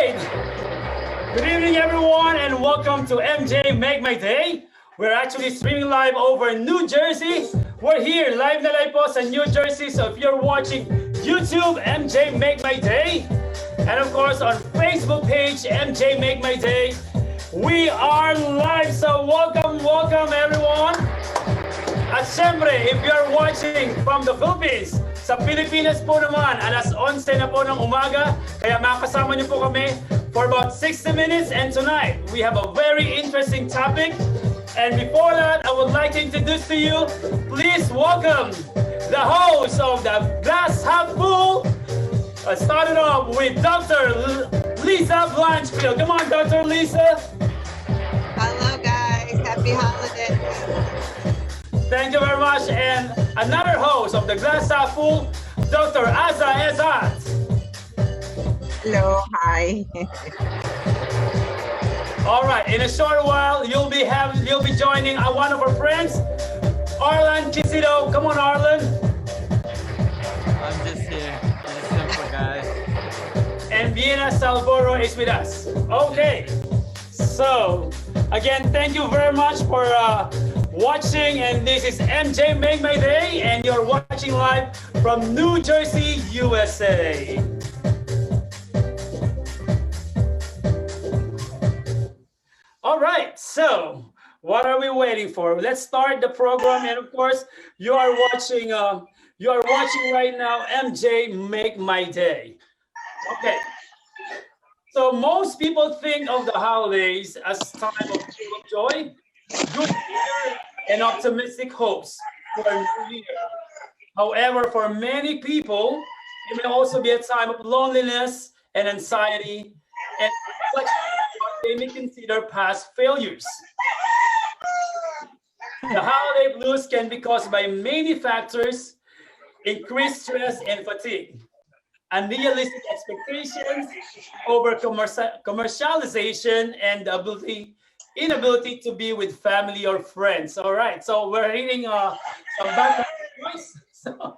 right. Good evening, everyone, and welcome to MJ Make My Day. We're actually streaming live over New Jersey. We're here live na live po sa New Jersey. So if you're watching YouTube, MJ Make My Day, and of course on Facebook page, MJ Make My Day, we are live. So welcome everyone. At syempre, if you're watching from the Philippines, sa Pilipinas po naman, alas 11 na po ng umaga, kaya makasama niyo po kami for about 60 minutes. And tonight, we have a very interesting topic. And before that, I would like to introduce to you, please welcome the host of the Glass Half Full. Started off with Dr. Lisa Blanchfield. Come on, Dr. Lisa. Hello, guys. Happy holidays. Thank you very much. And another host of the Glass Half Full, Dr. Aza Ezat. Hello, hi. All right, in a short while, you'll be joining one of our friends, Arlan Quisido. Come on, Arlan. I'm just here. Just simple, guys. And Vienna Salvoro is with us. Okay. So, again, thank you very much for watching. And this is MJ Make My Day, and you're watching live from New Jersey, USA. All right, so what are we waiting for? Let's start the program, and of course, you are watching right now MJ Make My Day. Okay. So most people think of the holidays as a time of joy, good cheer, and optimistic hopes for a new year. However, for many people, it may also be a time of loneliness and anxiety, and they may consider past failures. The holiday blues can be caused by many factors: increased stress and fatigue, unrealistic expectations, over commercialization, and the inability to be with family or friends. All right, so we're hearing some background noise. So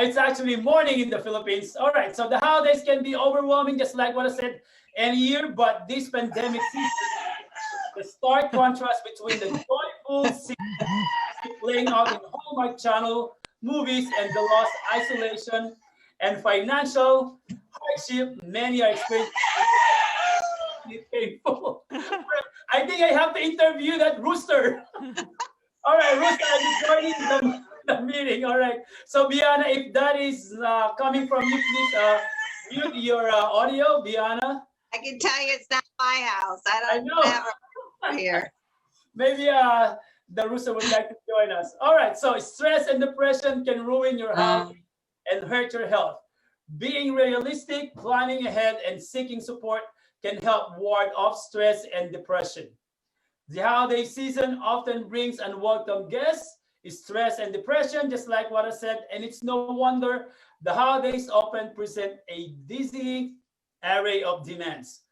it's actually morning in the Philippines. All right, so the holidays can be overwhelming, just like what I said any year, but this pandemic season, the stark contrast between the joyful season playing out in Hallmark Channel movies and the lost isolation and financial hardship many are experiencing painful. I think I have to interview that rooster. All right, rooster, I'm joining the meeting. All right. So, Biana, if that is coming from you, please mute your audio, Biana. I can tell you it's not my house. I don't have a here. Maybe the rooster would like to join us. All right. So, stress and depression can ruin your health and hurt your health. Being realistic, planning ahead, and seeking support can help ward off stress and depression. The holiday season often brings unwelcome guests, stress and depression, just like what I said, and it's no wonder the holidays often present a dizzying array of demands.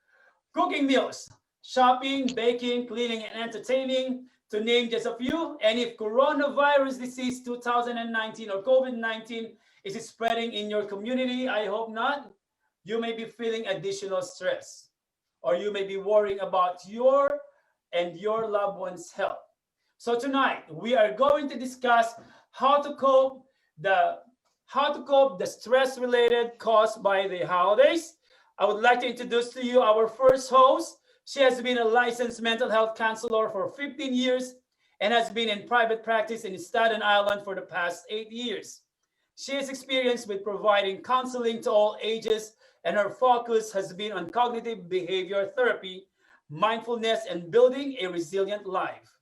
Cooking meals, shopping, baking, cleaning, and entertaining, to name just a few. And if coronavirus disease 2019 or COVID-19 is spreading in your community, I hope not, you may be feeling additional stress, or you may be worrying about your and your loved one's health. So tonight we are going to discuss how to cope the stress related caused by the holidays. I would like to introduce to you our first host. She has been a licensed mental health counselor for 15 years and has been in private practice in Staten Island for the past 8 years. She is experienced with providing counseling to all ages, and her focus has been on cognitive behavior therapy, mindfulness, and building a resilient life.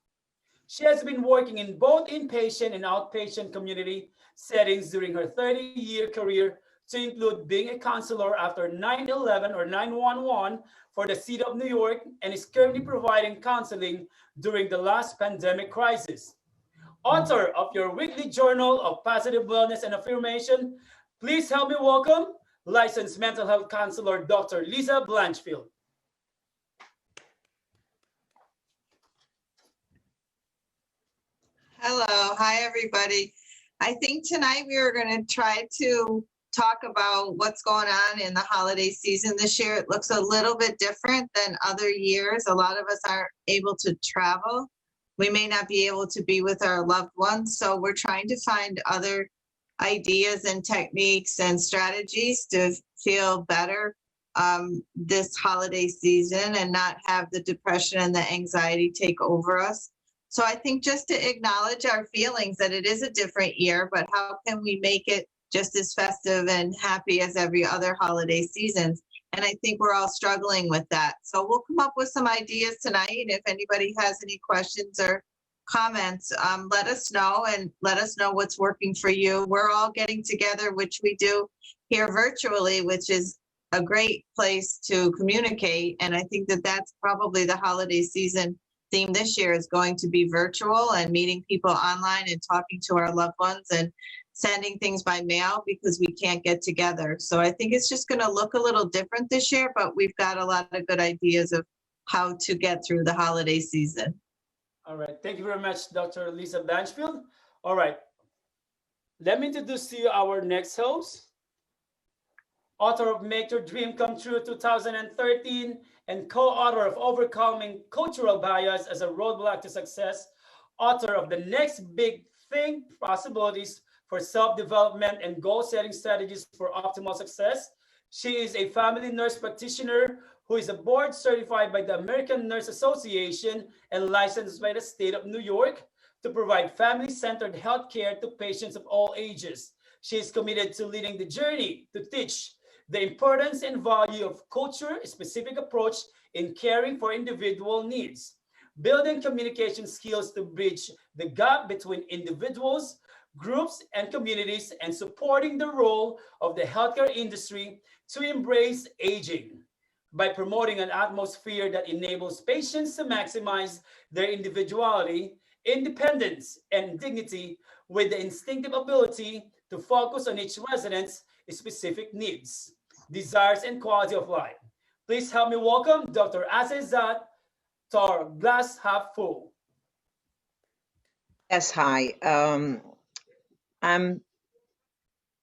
She has been working in both inpatient and outpatient community settings during her 30-year career, to include being a counselor after 9/11 or 9/11 for the city of New York, and is currently providing counseling during the last pandemic crisis. Author of your weekly journal of positive wellness and affirmation, please help me welcome licensed mental health counselor, Dr. Lisa Blanchfield. Hello. Hi, everybody. I think tonight we are going to try to talk about what's going on in the holiday season this year. It looks a little bit different than other years. A lot of us aren't able to travel. We may not be able to be with our loved ones. So we're trying to find other ideas and techniques and strategies to feel better this holiday season and not have the depression and the anxiety take over us. So I think just to acknowledge our feelings that it is a different year, but how can we make it just as festive and happy as every other holiday season? And I think we're all struggling with that. So we'll come up with some ideas tonight. If anybody has any questions or comments, let us know and let us know what's working for you. We're all getting together, which we do here virtually, which is a great place to communicate. And I think that that's probably the holiday season theme this year is going to be virtual and meeting people online and talking to our loved ones and sending things by mail because we can't get together. So I think it's just going to look a little different this year, but we've got a lot of good ideas of how to get through the holiday season. All right. Thank you very much, Dr. Lisa Blanchfield. All right. Let me introduce to you our next host, author of Make Your Dream Come True 2013, and co-author of Overcoming Cultural Bias as a Roadblock to Success, author of The Next Big Thing, Possibilities for Self-Development and Goal-Setting Strategies for Optimal Success. She is a family nurse practitioner who is a board certified by the American Nurse Association and licensed by the state of New York to provide family-centered healthcare to patients of all ages. She is committed to leading the journey to teach the importance and value of culture-specific approach in caring for individual needs, building communication skills to bridge the gap between individuals, groups, and communities, and supporting the role of the healthcare industry to embrace aging by promoting an atmosphere that enables patients to maximize their individuality, independence, and dignity with the instinctive ability to focus on each resident's specific needs, desires, and quality of life. Please help me welcome Dr. Azizat Tar Glass Half Full. Yes, hi. I'm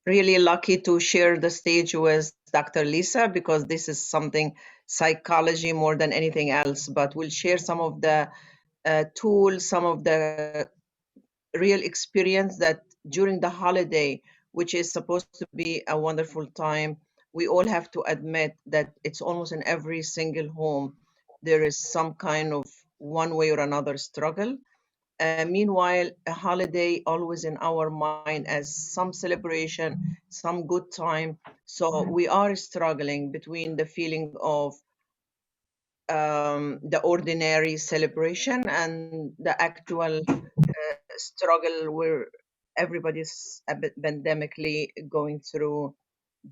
really lucky to share the stage with Dr. Lisa because this is something psychology more than anything else, but we'll share some of the tools, some of the real experience that during the holiday, which is supposed to be a wonderful time, we all have to admit that it's almost in every single home, there is some kind of one way or another struggle. Meanwhile, a holiday always in our mind as some celebration, some good time. So we are struggling between the feeling of the ordinary celebration and the actual struggle where everybody's a bit pandemically going through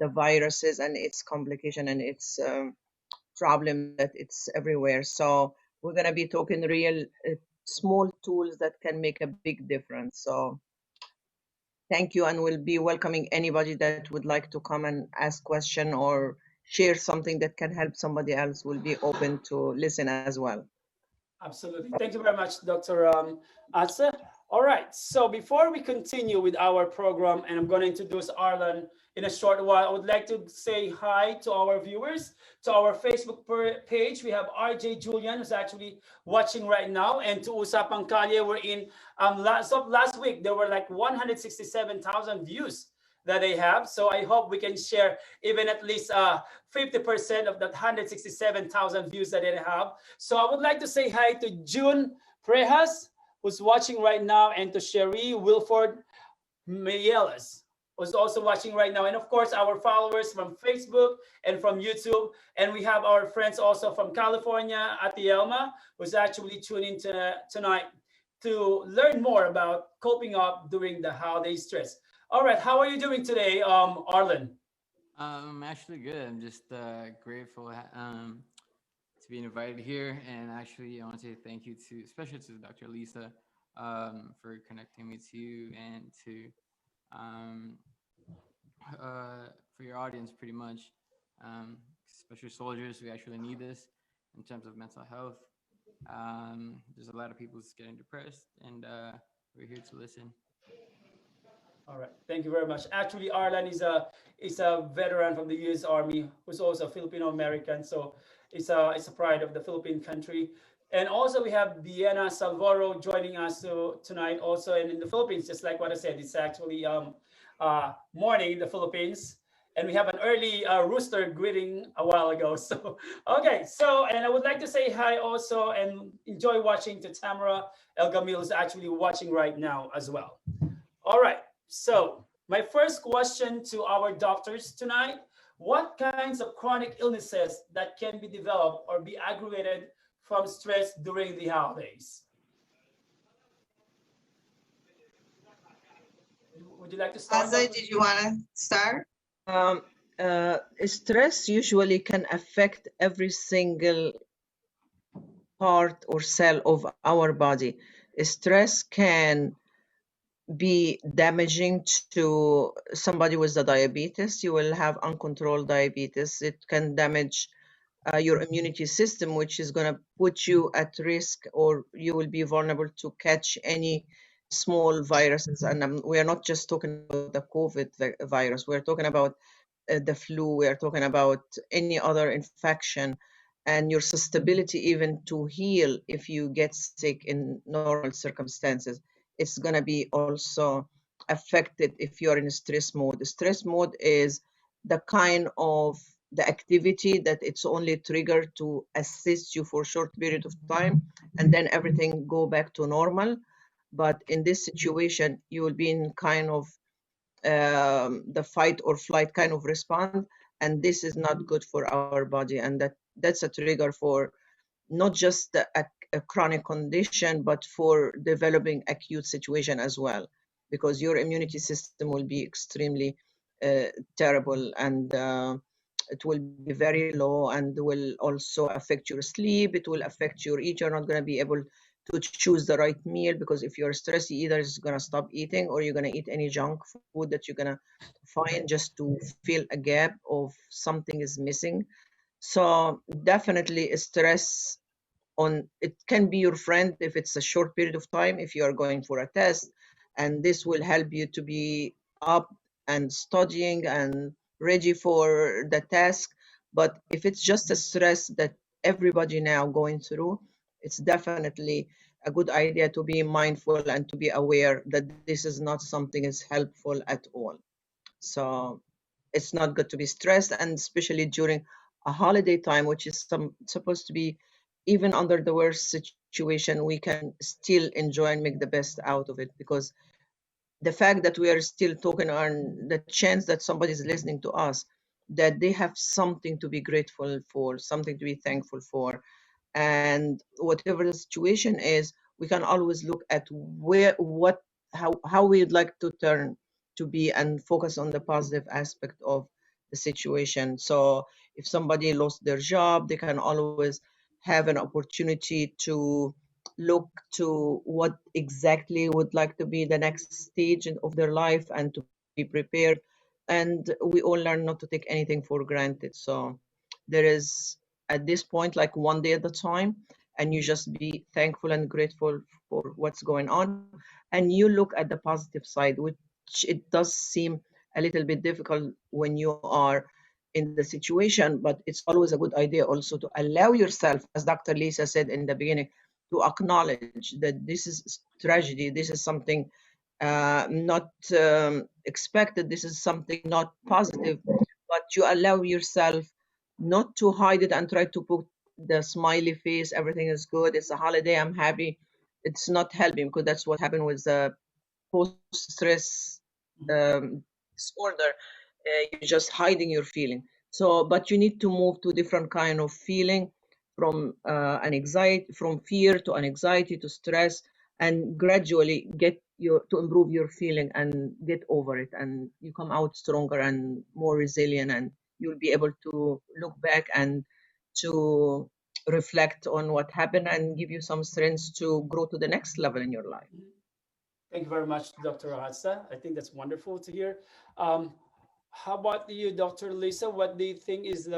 the viruses and its complication and its problem that it's everywhere. So we're going to be talking real small tools that can make a big difference. So thank you, and we'll be welcoming anybody that would like to come and ask question or share something that can help somebody else. We'll be open to listen as well. Absolutely. Thank you very much, Dr. Asa. All right. So before we continue with our program, and I'm going to introduce Arlan in a short while, I would like to say hi to our viewers, to our Facebook page. We have RJ Julian, who's actually watching right now, and to Usapang Kalye. We're in last week, there were like 167,000 views that they have. So I hope we can share even at least 50% of that 167,000 views that they have. So I would like to say hi to June Prejas, who's watching right now, and to Cherie Wilford Mayelas, who's also watching right now. And of course, our followers from Facebook and from YouTube. And we have our friends also from California, Atielma, who's actually tuning in tonight to learn more about coping up during the holiday stress. All right, how are you doing today, Arlen? I'm actually good. I'm just grateful to be invited here, and actually, I want to say thank you to, especially to Dr. Lisa, for connecting me to you and to um, for your audience, pretty much, especially soldiers who actually need this in terms of mental health. There's a lot of people who's getting depressed, and we're here to listen. All right, thank you very much. Actually, Arlan is a veteran from the U.S. Army who's also a Filipino American, so it's a pride of the Philippine country. And also we have Vienna Salvoro joining us tonight, also, and in the Philippines, just like what I said, it's actually morning in the Philippines, and we have an early rooster greeting a while ago. So okay, so and I would like to say hi also and enjoy watching to Tamara El Gamil is actually watching right now as well. All right. So, my first question to our doctors tonight, what kinds of chronic illnesses that can be developed or be aggravated from stress during the holidays? Would you like to start, Leslie, Dr. did you want to start? Um, Stress usually can affect every single part or cell of our body. Stress can be damaging to somebody with the diabetes. You will have uncontrolled diabetes. It can damage your immunity system, which is going to put you at risk, or you will be vulnerable to catch any small viruses. And we are not just talking about the COVID virus, we're talking about the flu, we are talking about any other infection, and your susceptibility even to heal if you get sick in normal circumstances. It's going to be also affected if you're in stress mode. Stress mode is the kind of the activity that it's only triggered to assist you for a short period of time, and then everything go back to normal. But in this situation, you will be in kind of the fight or flight kind of response, and this is not good for our body, and that's a trigger for not just a chronic condition, but for developing acute situation as well, because your immunity system will be extremely terrible, and it will be very low, and will also affect your sleep. It will affect your eat. You're not going to be able to choose the right meal, because if you're stressed, you either is going to stop eating, or you're going to eat any junk food that you're going to find just to fill a gap of something is missing. So definitely stress on it can be your friend if it's a short period of time, if you are going for a test, and this will help you to be up and studying and ready for the task. But if it's just a stress that everybody now going through, it's definitely a good idea to be mindful and to be aware that this is not something is helpful at all. So it's not good to be stressed, and especially during a holiday time, which is supposed to be, even under the worst situation, we can still enjoy and make the best out of it, because the fact that we are still talking on the chance that somebody is listening to us, that they have something to be grateful for, something to be thankful for. And whatever the situation is, we can always look at where what how we'd like to turn to be and focus on the positive aspect of the situation. So if somebody lost their job, they can always have an opportunity to look to what exactly would like to be the next stage of their life, and to be prepared. And we all learn not to take anything for granted. So there is, at this point, like one day at a time, and you just be thankful and grateful for what's going on, and you look at the positive side, which it does seem a little bit difficult when you are in the situation. But it's always a good idea also to allow yourself, as Dr. Lisa said in the beginning, to acknowledge that this is tragedy, this is something not expected, this is something not positive, but you allow yourself not to hide it and try to put the smiley face, everything is good, it's a holiday, I'm happy. It's not helping, because that's what happened with the post-stress disorder. You're just hiding your feeling. So, but you need to move to different kind of feeling, from an anxiety, from fear to an anxiety to stress, and gradually get your to improve your feeling and get over it, and you come out stronger and more resilient, and you'll be able to look back and to reflect on what happened and give you some strength to grow to the next level in your life. Thank you very much, Dr. Hadsa. I think that's wonderful to hear. Um, how about you, Dr. Lisa? What do you think is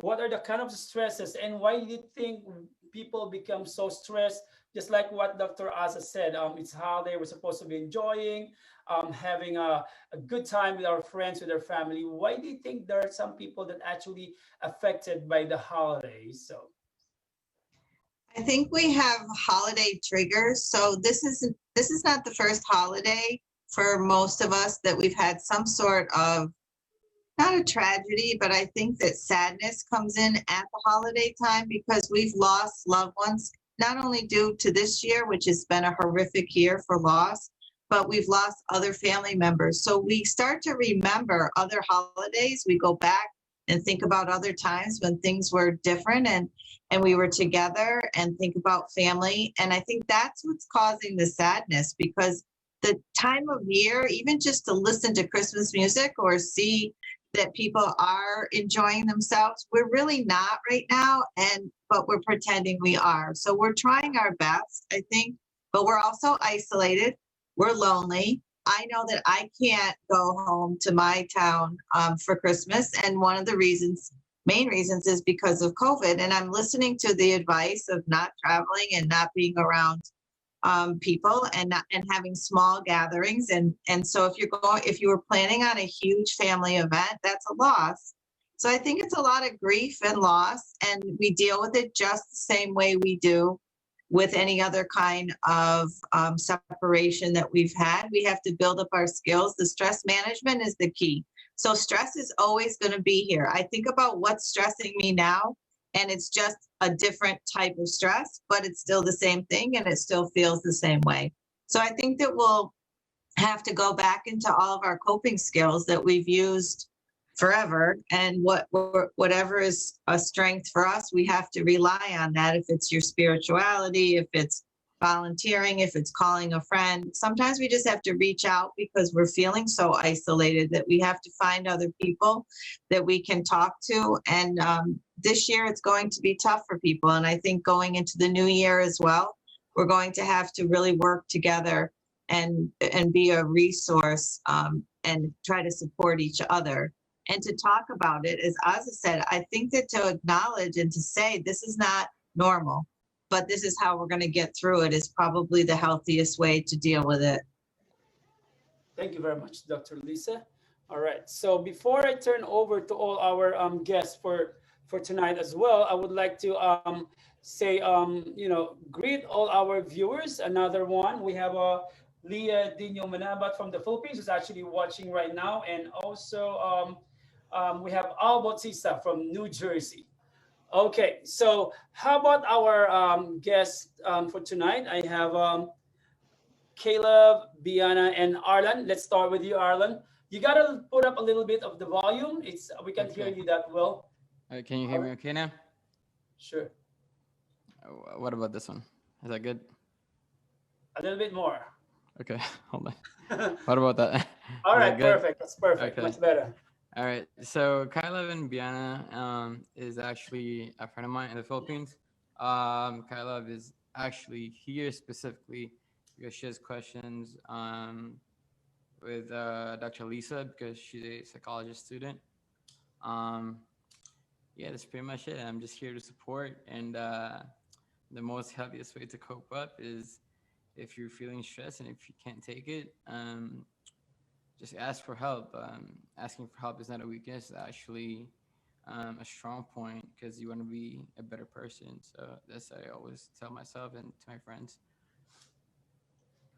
what are the kind of stresses, and why do you think people become so stressed just like what Dr. Asa said, it's holiday. We're supposed to be enjoying, having a good time with our friends, with our family. Why do you think there are some people that actually affected by the holidays? So, I think we have holiday triggers. So this is not the first holiday for most of us that we've had some sort of, not a tragedy, but I think that sadness comes in at the holiday time because we've lost loved ones, not only due to this year, which has been a horrific year for loss, but we've lost other family members. So we start to remember other holidays. We go back and think about other times when things were different and we were together and think about family. And I think that's what's causing the sadness because the time of year, even just to listen to Christmas music or see that people are enjoying themselves, we're really not right now, but we're pretending we are. So we're trying our best, I think, but we're also isolated. We're lonely. I know that I can't go home to my town for Christmas, and one of the main reasons, is because of COVID. And I'm listening to the advice of not traveling and not being around people and having small gatherings. And so if you were planning on a huge family event, that's a loss. So I think it's a lot of grief and loss, and we deal with it just the same way we do with any other kind of separation that we've had. We have to build up our skills. The stress management is the key. So stress is always going to be here. I think about what's stressing me now, and it's just a different type of stress, but it's still the same thing and it still feels the same way. So I think that we'll have to go back into all of our coping skills that we've used forever, and whatever is a strength for us, we have to rely on that. If it's your spirituality, if it's volunteering, if it's calling a friend, sometimes we just have to reach out because we're feeling so isolated that we have to find other people that we can talk to. And this year it's going to be tough for people, and I think going into the new year as well, we're going to have to really work together and be a resource and try to support each other and to talk about it. As Ozzy said, I think that to acknowledge and to say this is not normal, but this is how we're going to get through it is probably the healthiest way to deal with it. thank you very much, Dr. Lisa. All right. So before I turn over to all our guests for tonight as well, I would like to say greet all our viewers. Another one, we have Leah Dino Manabat from the Philippines who's actually watching right now, and also we have Al Bautista from New Jersey. Okay, so how about our guests for tonight? I have Caleb, Biana, and Arlan. Let's start with you, Arlan. You gotta put up a little bit of the volume. It's we can't hear Okay. you that well. Can you hear me okay now? Sure, What about this one? Is that good? a little bit more. Okay, hold on. What about that? All Is right, that good? perfect. That's perfect. Okay. Much better. All right. So Kyla and Biana is actually a friend of mine in the Philippines. Kyla is actually here specifically because she has questions with Dr. Lisa because she's a psychologist student. Um, yeah, that's pretty much it. I'm just here to support, and the most healthiest way to cope up is if you're feeling stressed and if you can't take it, just ask for help. Asking for help is not a weakness; it's actually a strong point because you want to be a better person. So that's what I always tell myself and to my friends.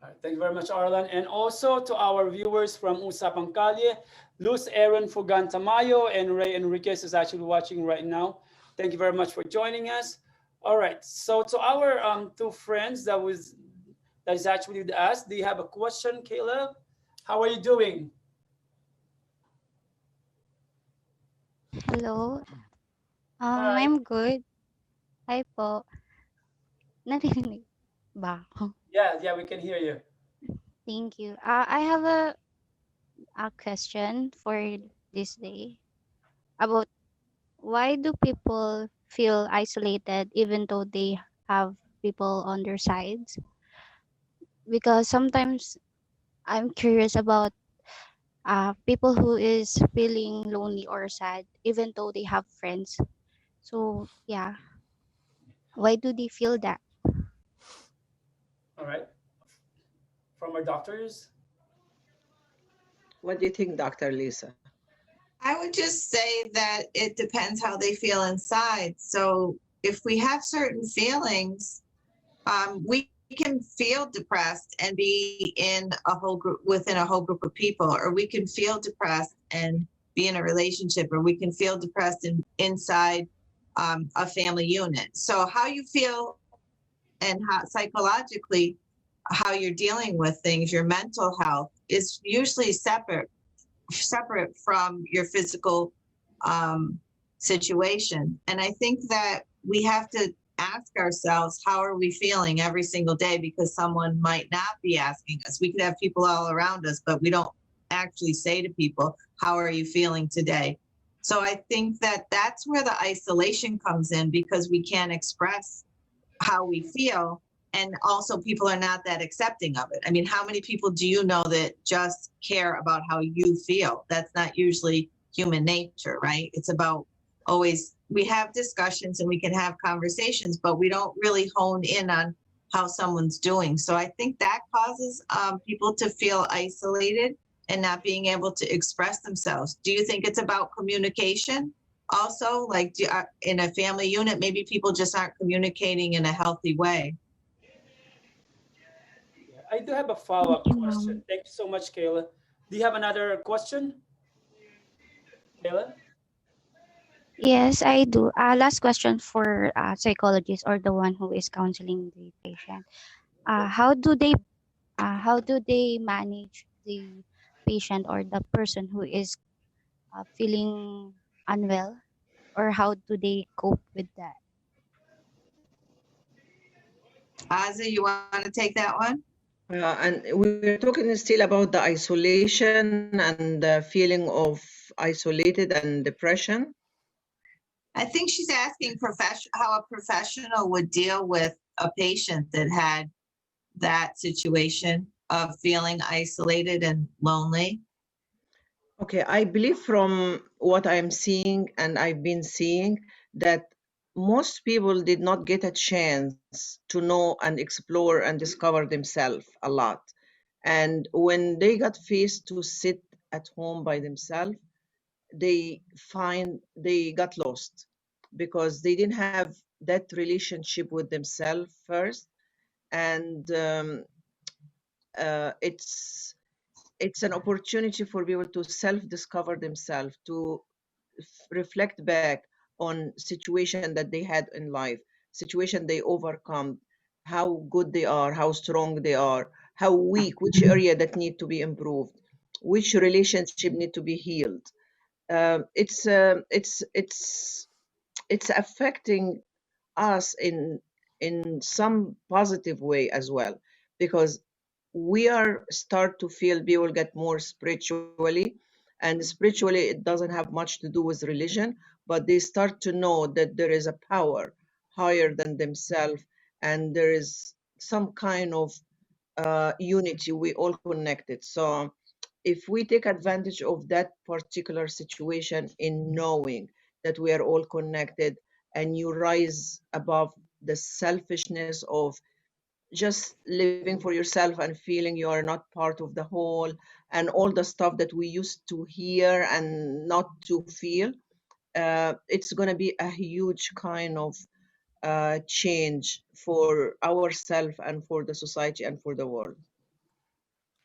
All right, thank you very much, Arlan. And also to our viewers from Usapang Kalye, Luz Aaron Fugan Tamayo and Ray Enriquez is actually watching right now. Thank you very much for joining us. All right, so to our two friends that is actually with us, do you have a question, Caleb? How are you doing? Hello, Hi. I'm good. Hi po. Narinig ba ako? Yeah, we can hear you. Thank you. I have a question for this day about why do people feel isolated even though they have people on their sides? Because sometimes I'm curious about people who is feeling lonely or sad even though they have friends. So yeah, why do they feel that? All right, from our doctors. What do you think, Dr. Lisa? I would just say that it depends how they feel inside. So if we have certain feelings, we can feel depressed and be in a whole group within a whole group of people, or we can feel depressed and be in a relationship, or we can feel depressed inside a family unit. So how you feel and how psychologically how you're dealing with things, your mental health is usually separate from your physical situation. And I think that we have to ask ourselves, how are we feeling every single day? Because someone might not be asking us. We could have people all around us, but we don't actually say to people, how are you feeling today? So I think that that's where the isolation comes in, because we can't express how we feel. And also, people are not that accepting of it. I mean, how many people do you know that just care about how you feel? That's not usually human nature, right? It's about always, we have discussions and we can have conversations, but we don't really hone in on how someone's doing. So I think that causes people to feel isolated and not being able to express themselves. Do you think it's about communication? Also, like in a family unit, maybe people just aren't communicating in a healthy way. Yeah, I do have a Thank follow-up you, question. ma'am. Thank you so much, Kayla. Do you have another question, Kayla? Yes, I do. Last question for psychologist or the one who is counseling the patient. Sure. How do they manage the patient or the person who is feeling unwell, or how do they cope with that? Ozzy, you want to take that one? And we're talking still about the isolation and the feeling of isolated and depression. I think she's asking how a professional would deal with a patient that had that situation of feeling isolated and lonely. Okay, I believe from what I'm seeing and I've been seeing that most people did not get a chance to know and explore and discover themselves a lot. And when they got faced to sit at home by themselves, they find they got lost because they didn't have that relationship with themselves first. And it's an opportunity for people to self-discover themselves, to reflect back on situation that they had in life, situation they overcome, how good they are, how strong they are, how weak, which area that need to be improved, which relationship need to be healed. It's affecting us in some positive way as well, because we are start to feel people get more spiritually, and spiritually it doesn't have much to do with religion, but they start to know that there is a power higher than themselves, and there is some kind of unity, we all connected. So if we take advantage of that particular situation in knowing that we are all connected, and you rise above the selfishness of just living for yourself and feeling you are not part of the whole, and all the stuff that we used to hear and not to feel, it's going to be a huge kind of change for ourselves and for the society and for the world.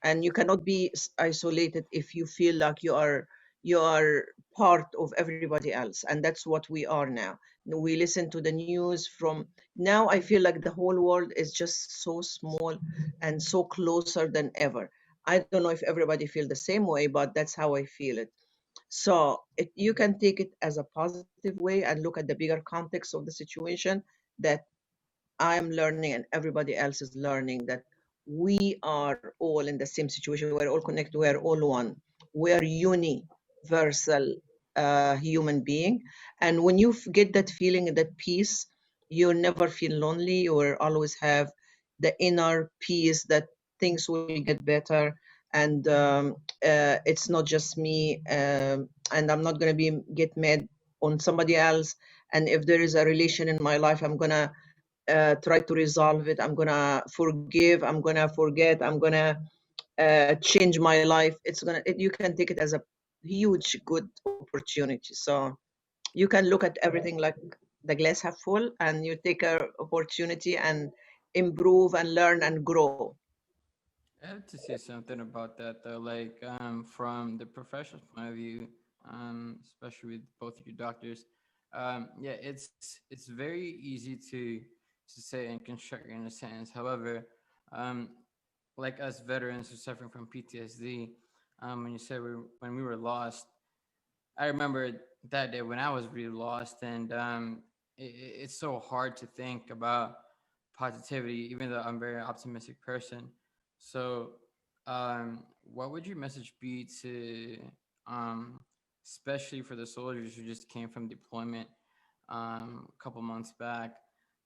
And you cannot be isolated if you feel like you are part of everybody else, and that's what we are now. We listen to the news from now. I feel like the whole world is just so small and so closer than ever. I don't know if everybody feel the same way, but that's how I feel it. So you can take it as a positive way and look at the bigger context of the situation, that I am learning and everybody else is learning that we are all in the same situation. We're all connected. We're all one. We're universal human being. And when you get that feeling, that peace, you'll never feel lonely. You will always have the inner peace that things will get better. And it's not just me. And I'm not going to get mad on somebody else. And if there is a relation in my life, I'm going to try to resolve it. I'm gonna forgive. I'm gonna forget. I'm gonna change my life. You can take it as a huge good opportunity. So you can look at everything like the glass half full, and you take a opportunity and improve and learn and grow. I have to say something about that though, like from the professional point of view, especially with both of your doctors. Yeah, it's very easy to say and construct in a sentence. However, um, like us veterans who suffering from PTSD, when you said when we were lost, I remember that day when I was really lost, and it's so hard to think about positivity, even though I'm a very optimistic person. So, what would your message be to, um, especially for the soldiers who just came from deployment a couple months back?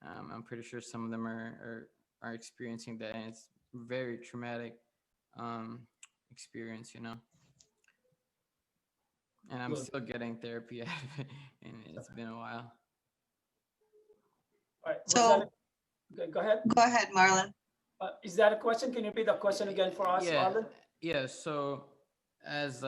I'm pretty sure some of them are experiencing that, and it's very traumatic um, experience, you know. And I'm Good. still getting therapy out of it, and it's been a while. All right. Was that So go ahead? go ahead, Marlon. Is that a question? Can you repeat the question again for us, Yeah, Arlen? yeah. So, as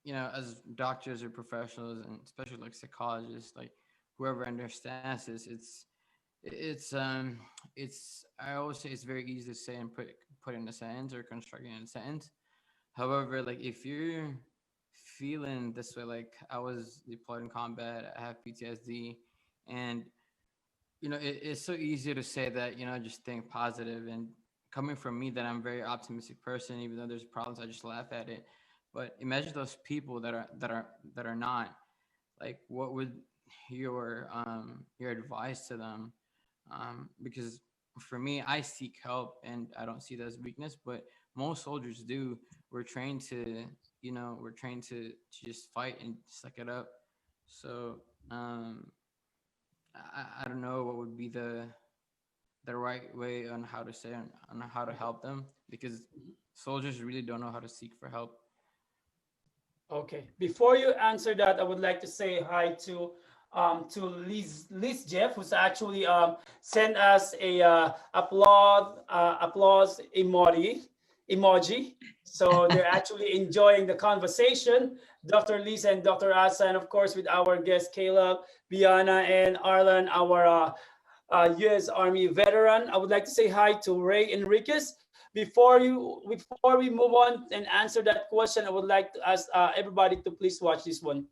you know, as doctors or professionals, and especially like psychologists, like whoever understands this, it's I always say it's very easy to say and put in a sentence or constructing in a sentence. However, like if you're feeling this way, like I was deployed in combat, I have PTSD, and you know, it's so easy to say that, you know, just think positive. And coming from me, that I'm a very optimistic person, even though there's problems, I just laugh at it. But imagine those people that are not. Like, what would your advice to them? Because for me, I seek help, and I don't see that as weakness, but most soldiers do. We're trained to, you know, we're trained to just fight and suck it up. So I don't know what would be the right way on how to say on how to help them, because soldiers really don't know how to seek for help. Okay. Before you answer that, I would like to say hi to Liz Jeff, who's actually sent us a applause emoji. So they're actually enjoying the conversation. Dr. Lisa and Dr. Asa, and of course with our guest Caleb, Biana, and Arlan, our U.S. Army veteran. I would like to say hi to Ray Enriquez. Before we move on and answer that question, I would like to ask everybody to please watch this one.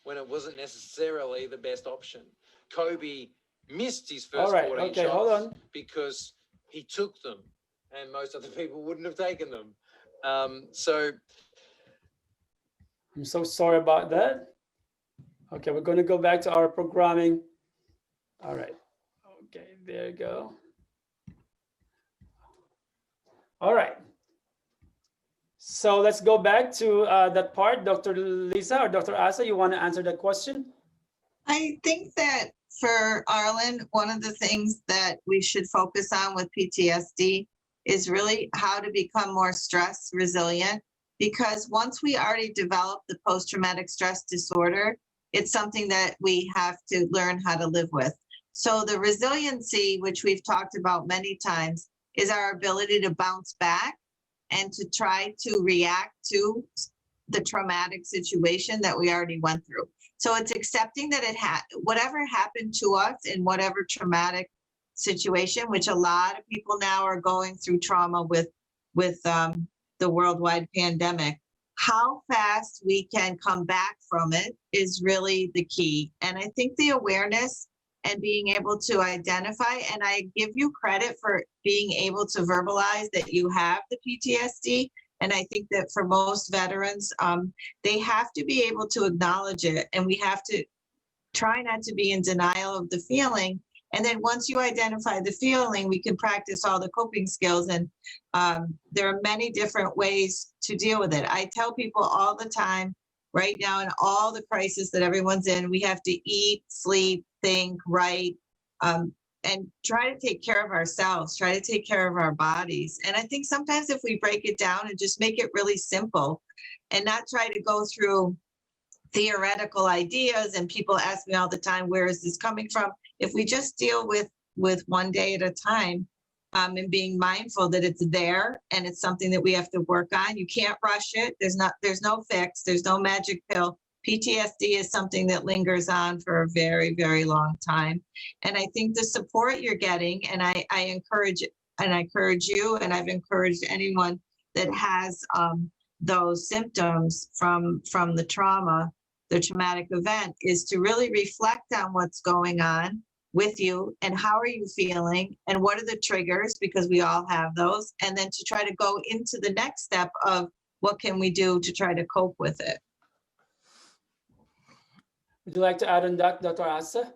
When it wasn't necessarily the best option. Kobe missed his All first right. 14 Okay. Hold shots on. because he took them, and most other people wouldn't have taken them. So I'm so sorry about that. Okay, we're going to go back to our programming. All right. Okay, there you go. All right. So let's go back to that part. Dr. Lisa or Dr. Asa, you want to answer that question? I think that for Arlen, one of the things that we should focus on with PTSD is really how to become more stress resilient. Because once we already develop the post-traumatic stress disorder, it's something that we have to learn how to live with. So the resiliency, which we've talked about many times, is our ability to bounce back and to try to react to the traumatic situation that we already went through. So it's accepting that whatever happened to us in whatever traumatic situation, which a lot of people now are going through trauma with the worldwide pandemic. How fast we can come back from it is really the key. And I think the awareness and being able to identify. And I give you credit for being able to verbalize that you have the PTSD. And I think that for most veterans, they have to be able to acknowledge it, and we have to try not to be in denial of the feeling. And then once you identify the feeling, we can practice all the coping skills. And there are many different ways to deal with it. I tell people all the time, right now in all the crisis that everyone's in, we have to eat, sleep, think, write, and try to take care of ourselves, try to take care of our bodies. And I think sometimes if we break it down and just make it really simple and not try to go through theoretical ideas, and people ask me all the time, where is this coming from? If we just deal with one day at a time, and being mindful that it's there and it's something that we have to work on. You can't rush it. There's no fix. There's no magic pill. PTSD is something that lingers on for a very, very long time. And I think the support you're getting, and I encourage you, and I've encouraged anyone that has those symptoms from the trauma, the traumatic event, is to really reflect on what's going on with you and how are you feeling and what are the triggers, because we all have those, and then to try to go into the next step of what can we do to try to cope with it. Would you like to add on that, Dr. Asa?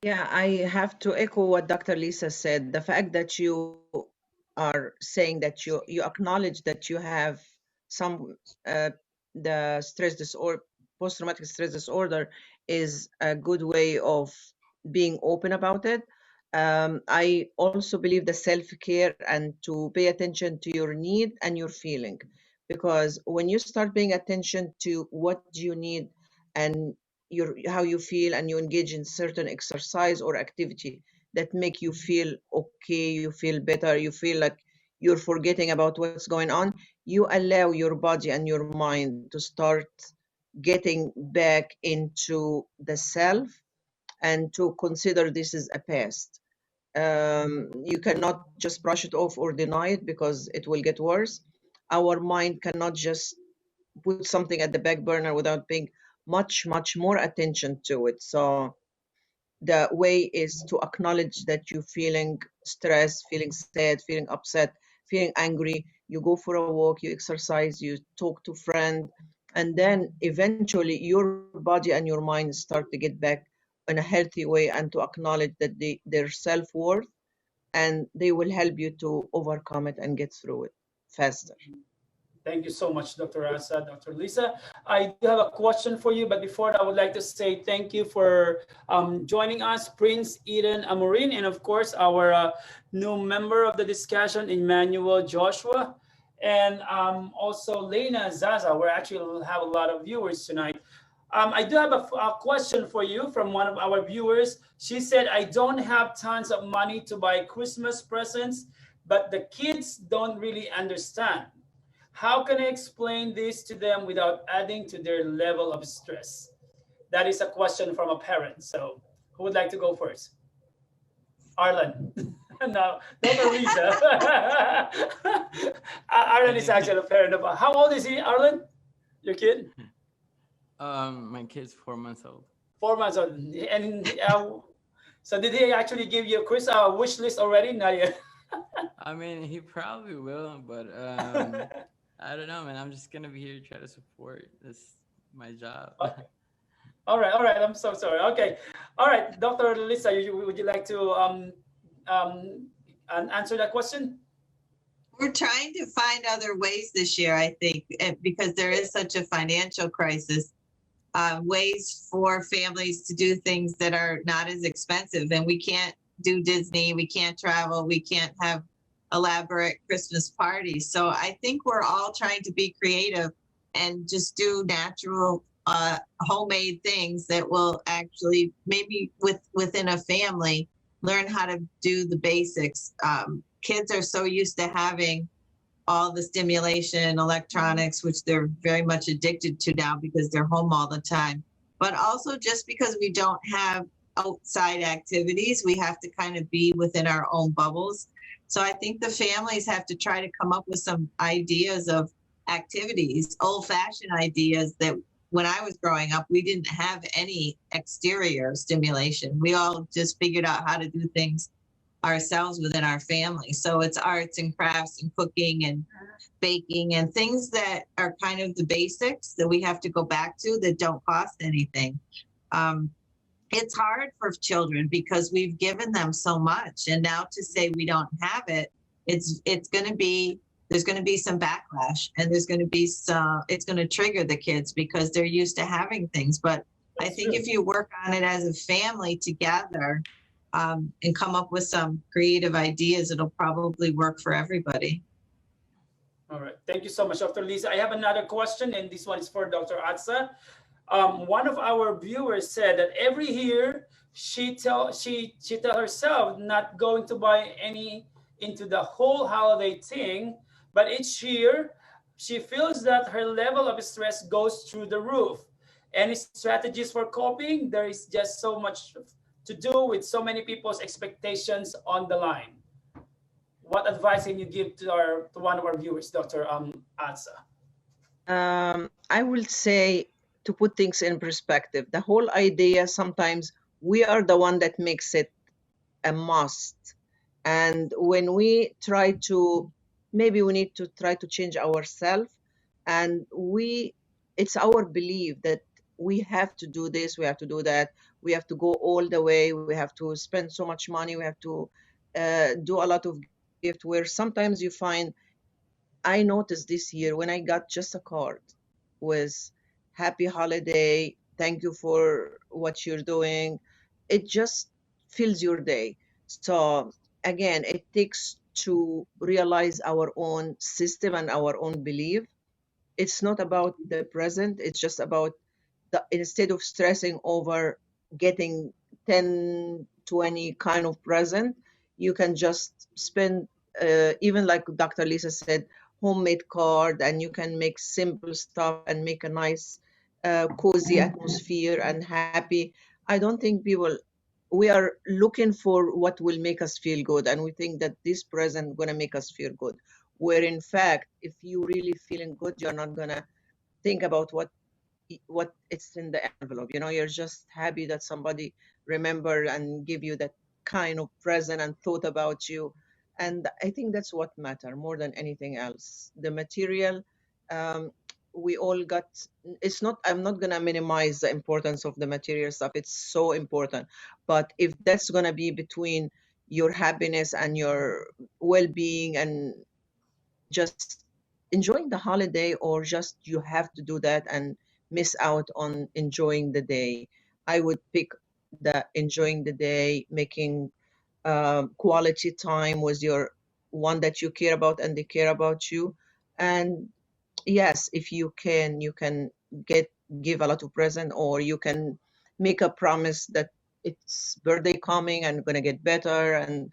Yeah, I have to echo what Dr. Lisa said. The fact that you are saying that you acknowledge that you have some the stress disorder, post-traumatic stress disorder, is a good way of being open about it. I also believe the self-care and to pay attention to your need and your feeling, because when you start paying attention to what you need and how you feel, and you engage in certain exercise or activity that make you feel okay, you feel better, you feel like you're forgetting about what's going on, you allow your body and your mind to start getting back into the self and to consider this is a past. You cannot just brush it off or deny it, because it will get worse. Our mind cannot just put something at the back burner without paying much more attention to it. So the way is to acknowledge that you're feeling stressed, feeling sad, feeling upset, feeling angry. You go for a walk, you exercise, you talk to friend, and then eventually your body and your mind start to get back in a healthy way, and to acknowledge that their self-worth, and they will help you to overcome it and get through it faster. Thank you so much, Dr. Asa. Dr. Lisa, I do have a question for you, but before that, I would like to say thank you for joining us, Prince Eden Amorin, and of course, our new member of the discussion, Emmanuel Joshua, and also Lena Zaza. We're actually have a lot of viewers tonight. I do have a question for you from one of our viewers. She said, I don't have tons of money to buy Christmas presents, but the kids don't really understand. How can I explain this to them without adding to their level of stress? That is a question from a parent. So who would like to go first? Arlen. No, Dr. Lisa. Arlen is actually a parent of. How old is he, Arlen? Your kid? My kid's 4 months old. 4 months old. And so did he actually give you a wish list already? Not yet. I mean, he probably will, but I don't know, man. I'm just gonna be here to try to support. This my job. Okay. All right. I'm so sorry. Okay. All right, Dr. Lisa, would you like to answer that question? We're trying to find other ways this year, I think, because there is such a financial crisis, ways for families to do things that are not as expensive. And we can't do Disney, we can't travel, we can't have elaborate Christmas parties. So I think we're all trying to be creative and just do natural homemade things that will actually maybe within a family learn how to do the basics. Kids are so used to having all the stimulation, electronics, which they're very much addicted to now because they're home all the time. But also just because we don't have outside activities, we have to kind of be within our own bubbles. So I think the families have to try to come up with some ideas of activities, old-fashioned ideas that when I was growing up, we didn't have any exterior stimulation. We all just figured out how to do things ourselves within our family. So it's arts and crafts and cooking and baking and things that are kind of the basics that we have to go back to that don't cost anything. It's hard for children because we've given them so much, and now to say we don't have it, it's going to be, there's going to be some backlash, and there's going to be some, it's going to trigger the kids because they're used to having things. But I think if you work on it as a family together, and come up with some creative ideas, it'll probably work for everybody. All right. Thank you so much, Dr. Lisa. I have another question, and this one is for Dr. Atsa. One of our viewers said that every year she tell herself not going to buy any into the whole holiday thing, but each year she feels that her level of stress goes through the roof. Any strategies for coping? There is just so much to do with so many people's expectations on the line. What advice can you give to one of our viewers, Dr. Atsa? I will say, to put things in perspective, the whole idea, sometimes we are the one that makes it a must. And when we try to, maybe we need to try to change ourselves, and it's our belief that we have to do this, we have to do that, we have to go all the way, we have to spend so much money, we have to do a lot of gift, where sometimes you find, I noticed this year when I got just a card with happy holiday, thank you for what you're doing, it just fills your day. So again, it takes to realize our own system and our own belief. It's not about the present, it's just about instead of stressing over getting 10, 20 kind of present, you can just spend, even like Dr. Lisa said, homemade card, and you can make simple stuff and make a nice, cozy atmosphere and happy. I don't think we are looking for what will make us feel good, and we think that this present gonna make us feel good. Where in fact, if you really feeling good, you're not gonna think about what it's in the envelope. You're just happy that somebody remembered and give you that kind of present and thought about you. And I think that's what matter more than anything else. The material, um, we all got, it's not, I'm not gonna minimize the importance of the material stuff, it's so important. But if that's gonna be between your happiness and your well-being and just enjoying the holiday, or just you have to do that and miss out on enjoying the day, I would pick the enjoying the day, making quality time with your one that you care about and they care about you. And yes, if you can give a lot of present, or you can make a promise that it's birthday coming and gonna get better, and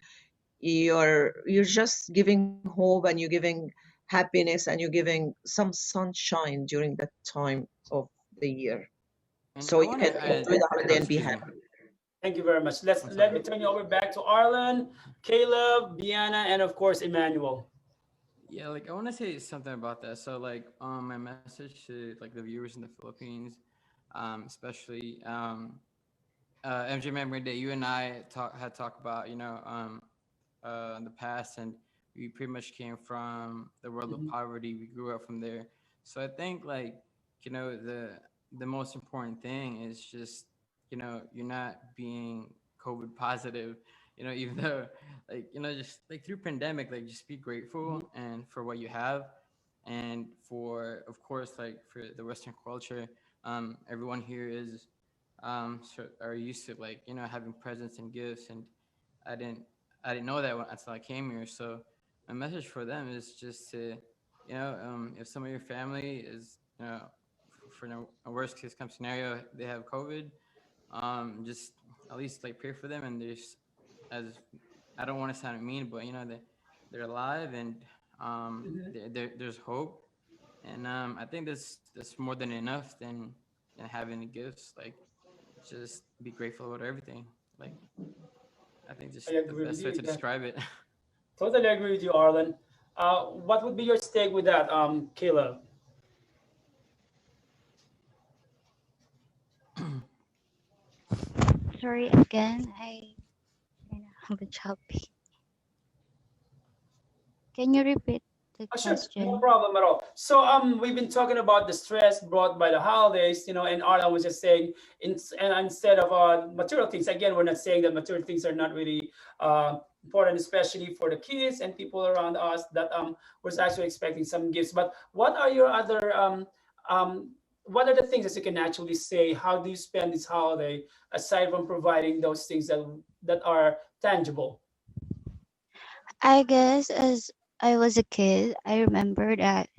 you're just giving hope, and you're giving happiness, and you're giving some sunshine during that time of the year, And so I you want can to add, enjoy the oh, holiday and be excuse me. happy. Thank you very much. I'm Let sorry. me turn you over back to Arlen, Caleb, Biana, and of course Emmanuel. Yeah, like I want to say something about that. So like, my message to like the viewers in the Philippines, especially, MJ, remember that you and I had talked about, in the past, and we pretty much came from the world of Mhm. poverty. We grew up from there. So I think like, the most important thing is just, you're not being COVID positive, even though, like, just like through pandemic, like just be grateful and for what you have, and for, of course, like for the Western culture, everyone here is, are used to, like, having presents and gifts, and I didn't I didn't know that until I came here. So my message for them is just to, if some of your family is, for a worst case come scenario, they have COVID, just at least like pray for them, and there's, as I don't want to sound mean, but they're alive, and there's hope, and I think that's more than enough than having the gifts. Like, just be grateful about everything. Like, I think I just the agree with best way you. to Yeah, describe it. totally agree with you, Arlen. What would be your stake with that, Caleb? Sorry again. I have a choppy. Can you repeat the Sure, no question? problem at all. So we've been talking about the stress brought by the holidays, and Arla was just saying, and instead of material things, again, we're not saying that material things are not really important, especially for the kids and people around us that was actually expecting some gifts. But what are your other what are the things that you can actually say? How do you spend this holiday aside from providing those things that are tangible? I guess as I was a kid, I remember that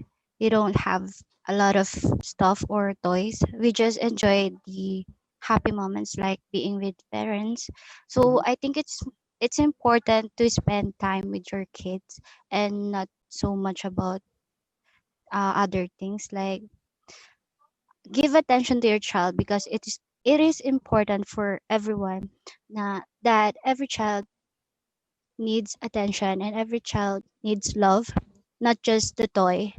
we don't have a lot of stuff or toys. We just enjoyed the happy moments like being with parents. So Mhm. I think it's important to spend time with your kids and not so much about other things like give attention to your child because it is important for everyone that every child needs attention and every child needs love, not just the toy.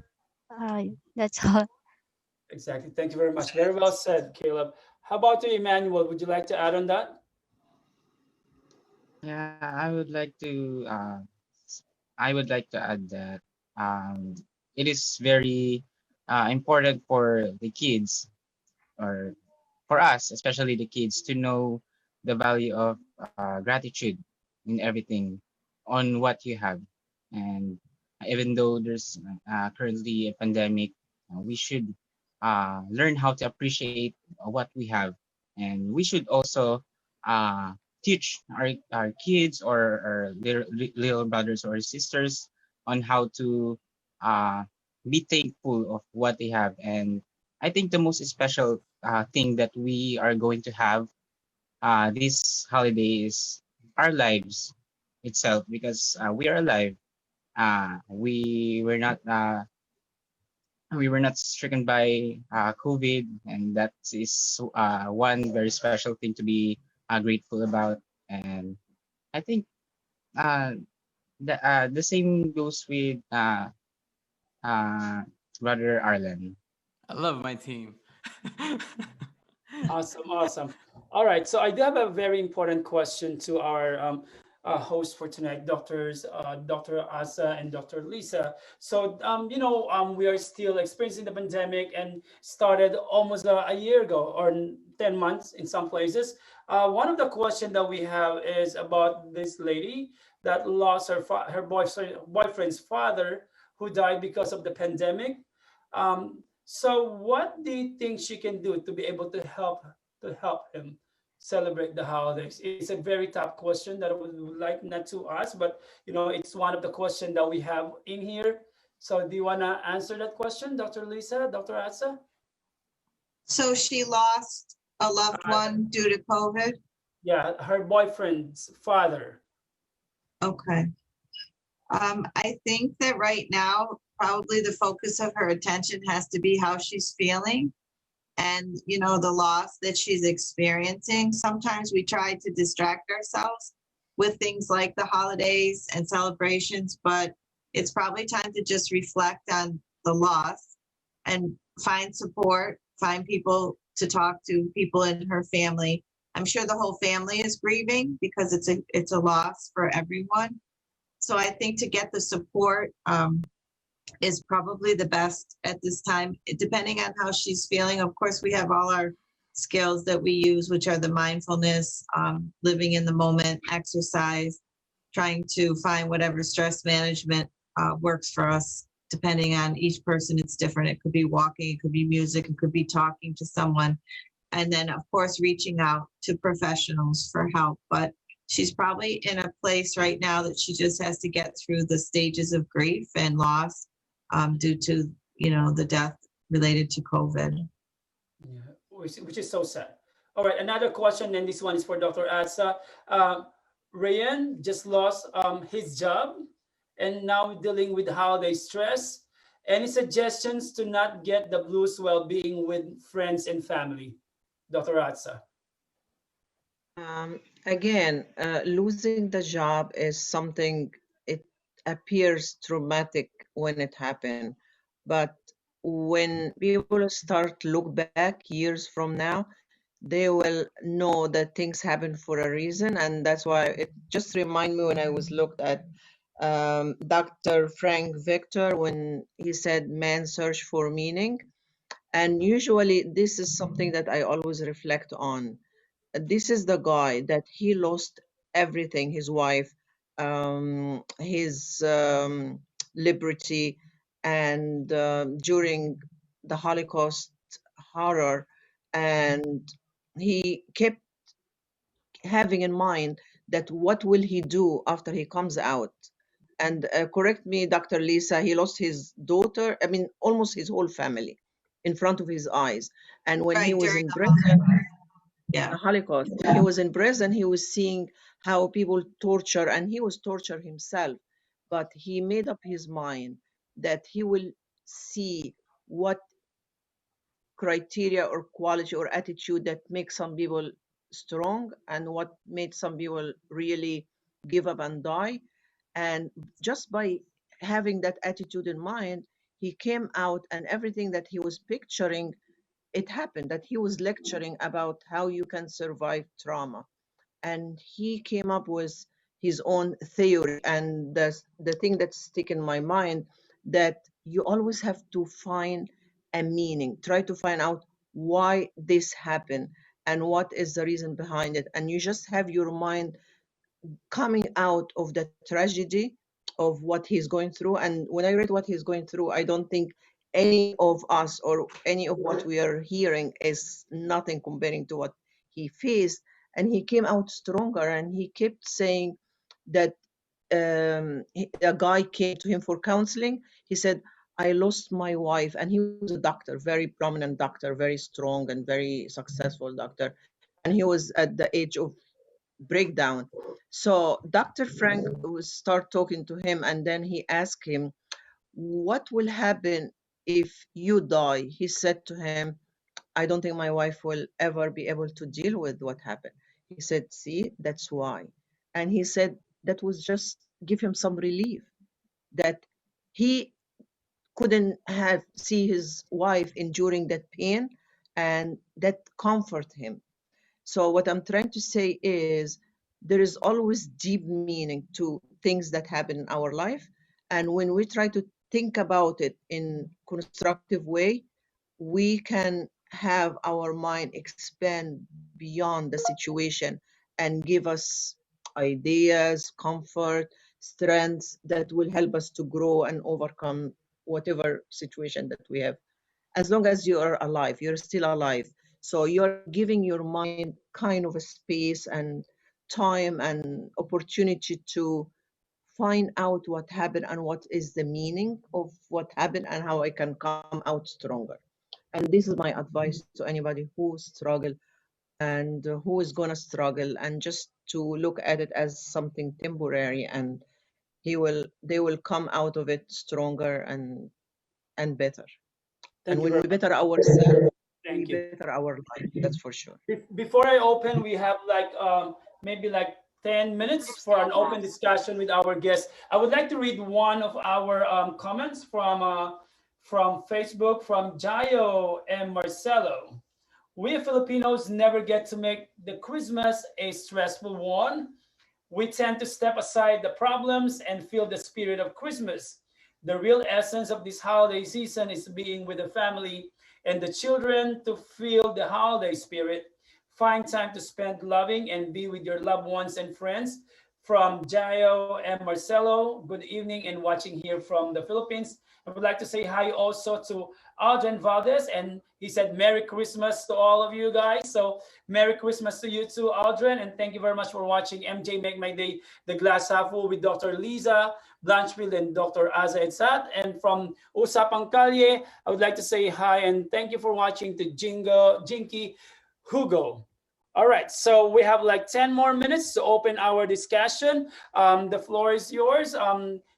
That's all. Exactly. Thank you very much. Very well said, Caleb. How about you, Emmanuel? Would you like to add on that? Yeah, I would like to add that it is very important for the kids, or for us, especially the kids, to know the value of gratitude in everything on what you have. And even though there's currently a pandemic, we should learn how to appreciate what we have. And we should also uh, teach our kids or little brothers or sisters on how to uh, be thankful of what they have. And I think the most special thing that we are going to have this holiday is our lives itself, because we are alive. We were not stricken by COVID, and that is one very special thing to be grateful about. And I think uh, the same goes with uh, Brother Arlen. I love my team. Awesome, awesome. All right, so I do have a very important question to our host for tonight, Dr. Asa and Dr. Lisa. So, we are still experiencing the pandemic and started almost a year ago or 10 months in some places. One of the questions that we have is about this lady that lost her boyfriend's father who died because of the pandemic. So what do you think she can do to be able to help him celebrate the holidays? It's a very tough question that I would like not to ask, but it's one of the questions that we have in here. So do you wanna answer that question, Dr. Lisa, Dr. Atsa? So she lost a loved Uh, one due to COVID. yeah, her boyfriend's father. Okay. I think that right now, probably the focus of her attention has to be how she's feeling and, the loss that she's experiencing. Sometimes we try to distract ourselves with things like the holidays and celebrations, but it's probably time to just reflect on the loss and find support, find people to talk to, people in her family. I'm sure the whole family is grieving because it's a loss for everyone. So I think to get the support is probably the best at this time, depending on how she's feeling. Of course, we have all our skills that we use, which are the mindfulness, living in the moment, exercise, trying to find whatever stress management works for us. Depending on each person, it's different. It could be walking, it could be music, it could be talking to someone. And then, of course, reaching out to professionals for help. But she's probably in a place right now that she just has to get through the stages of grief and loss due to the death related to COVID. Yeah, which is so sad. All right, another question, and this one is for Dr. Atsa. Uh, Rayan just lost his job and now dealing with holiday stress. Any suggestions to not get the blues while being with friends and family? Dr. Atsa. Again, losing the job is something, it appears traumatic when it happened. But when people start look back years from now, they will know that things happen for a reason. And that's why it just remind me when I was looked at Dr. Frank Victor when he said man search for meaning. And usually this is something that I always reflect on. This is the guy that he lost everything, his wife, his liberty, and during the Holocaust horror, and he kept having in mind that what will he do after he comes out. And correct me, Dr. Lisa, he lost his daughter, I mean almost his whole family in front of his eyes. And when he Right, was during in the prison, yeah. Holocaust. When he was in prison, he was seeing how people torture, and he was tortured himself. But he made up his mind that he will see what criteria or quality or attitude that makes some people strong and what made some people really give up and die. And just by having that attitude in mind, he came out, and everything that he was picturing, it happened, that he was lecturing about how you can survive trauma. And he came up with his own theory. And the thing that's stick in my mind, that you always have to find a meaning, try to find out why this happened and what is the reason behind it. And you just have your mind coming out of the tragedy of what he's going through. And when I read what he's going through, I don't think any of us or any of what we are hearing is nothing comparing to what he faced. And he came out stronger, and he kept saying that a guy came to him for counseling. He said, I lost my wife. And he was a doctor, very prominent doctor, very strong and very successful doctor. And he was at the age of breakdown. So Dr. Frank was start talking to him, and then he asked him, what will happen if you die? He said to him, I don't think my wife will ever be able to deal with what happened. He said, see, that's why. And he said that was just give him some relief, that he couldn't have see his wife enduring that pain, and that comfort him. So what I'm trying to say is there is always deep meaning to things that happen in our life. And when we try to think about it in constructive way, we can have our mind expand beyond the situation and give us ideas, comfort, strengths that will help us to grow and overcome whatever situation that we have. As long as you are alive, you're still alive. So you're giving your mind kind of a space and time and opportunity to find out what happened and what is the meaning of what happened and how I can come out stronger. And this is my advice to anybody who struggle and who is going to struggle, and just to look at it as something temporary, and they will come out of it stronger and better. And Thank you when very we much. better ourselves, we Thank you. better our life. That's for sure. Before I open, we have like maybe like 10 minutes for an open discussion with our guests. I would like to read one of our comments from Facebook from Jayo and Marcelo. We Filipinos never get to make the Christmas a stressful one. We tend to step aside the problems and feel the spirit of Christmas. The real essence of this holiday season is being with the family and the children to feel the holiday spirit. Find time to spend loving and be with your loved ones and friends. From Jayo and Marcelo, good evening and watching here from the Philippines. I would like to say hi also to Aldrin Valdez, and he said Merry Christmas to all of you guys. So Merry Christmas to you too, Aldrin, and thank you very much for watching MJ Make My Day, The Glass Half Full with Dr. Lisa Blanchfield and Dr. Aza Edsat. And from Usapang Kalye, I would like to say hi and thank you for watching to Jinky Hugo. All right, so we have like 10 more minutes to open our discussion. The floor is yours.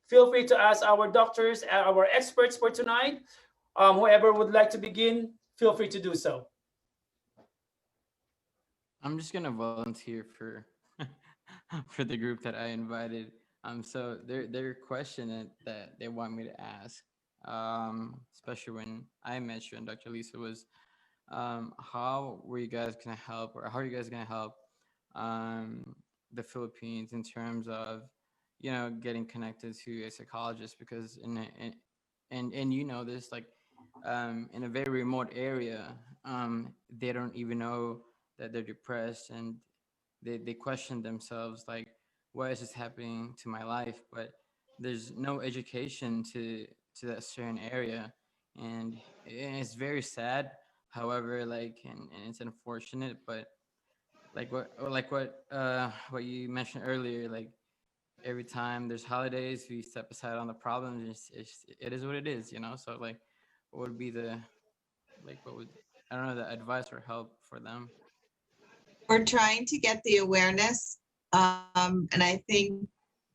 Feel free to ask our doctors, our experts for tonight. Whoever would like to begin, feel free to do so. I'm just gonna volunteer for for the group that I invited. So their question that they want me to ask, especially when I mentioned Dr. Lisa was how were you guys gonna help, or how are you guys gonna help the Philippines in terms of, getting connected to a psychologist? Because and you know this, like, in a very remote area, they don't even know that they're depressed, and they question themselves, like, why is this happening to my life? But there's no education to that certain area, and it's very sad. However, like, and it's unfortunate, but what you mentioned earlier, like, every time there's holidays, we step aside on the problems. It is what it is, So, like, what would be the, like, what would, I don't know, the advice or help for them? We're trying to get the awareness, and I think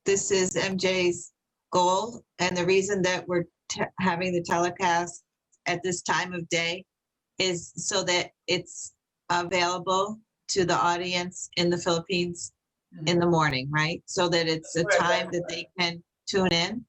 this is MJ's goal. And the reason that we're having the telecast at this time of day is so that it's available to the audience in the Philippines in the morning, right? So that it's a time that they can tune in.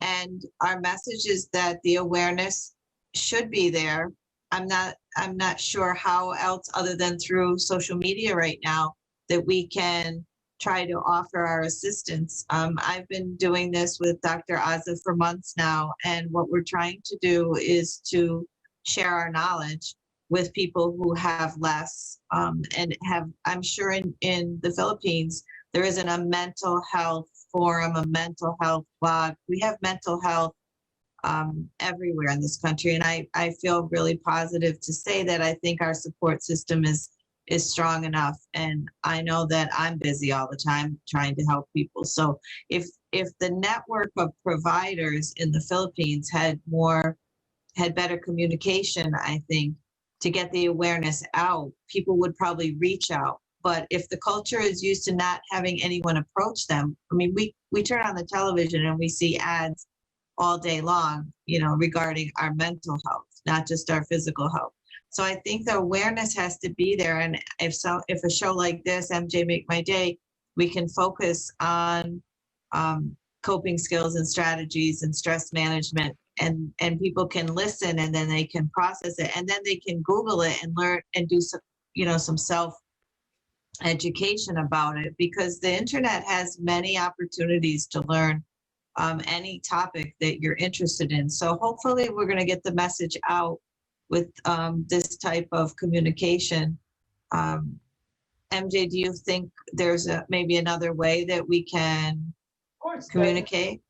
And our message is that the awareness should be there. I'm not sure how else other than through social media right now that we can try to offer our assistance. I've been doing this with Dr. Azza for months now, and what we're trying to do is to share our knowledge with people who have less, and have, I'm sure in the Philippines, there isn't a mental health forum, a mental health blog. We have mental health everywhere in this country. And I feel really positive to say that I think our support system is strong enough. And I know that I'm busy all the time trying to help people. So if the network of providers in the Philippines had better communication, I think, to get the awareness out, people would probably reach out. But if the culture is used to not having anyone approach them, I mean, we turn on the television and we see ads all day long, regarding our mental health, not just our physical health. So I think the awareness has to be there. And if a show like this, MJ Make My Day, we can focus on coping skills and strategies and stress management, and people can listen, and then they can process it, and then they can Google it and learn and do some self education about it, because the internet has many opportunities to learn any topic that you're interested in. So hopefully we're going to get the message out with this type of communication. MJ, do you think there's maybe another way that we can communicate?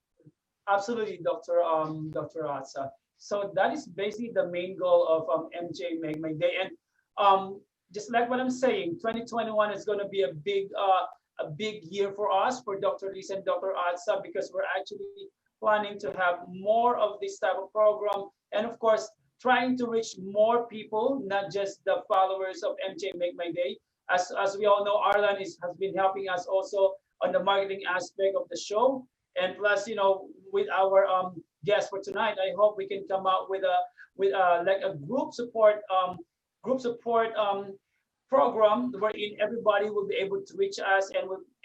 Absolutely, Dr. Atsa. So that is basically the main goal of MJ Make My Day. And just like what I'm saying, 2021 is going to be a big year for us, for Dr. Lisa and Dr. Atsa, because we're actually planning to have more of this type of program, and of course, trying to reach more people, not just the followers of MJ Make My Day. As we all know, Arlan has been helping us also on the marketing aspect of the show. And plus, with our guest for tonight, I hope we can come out with like a group support program wherein everybody will be able to reach us,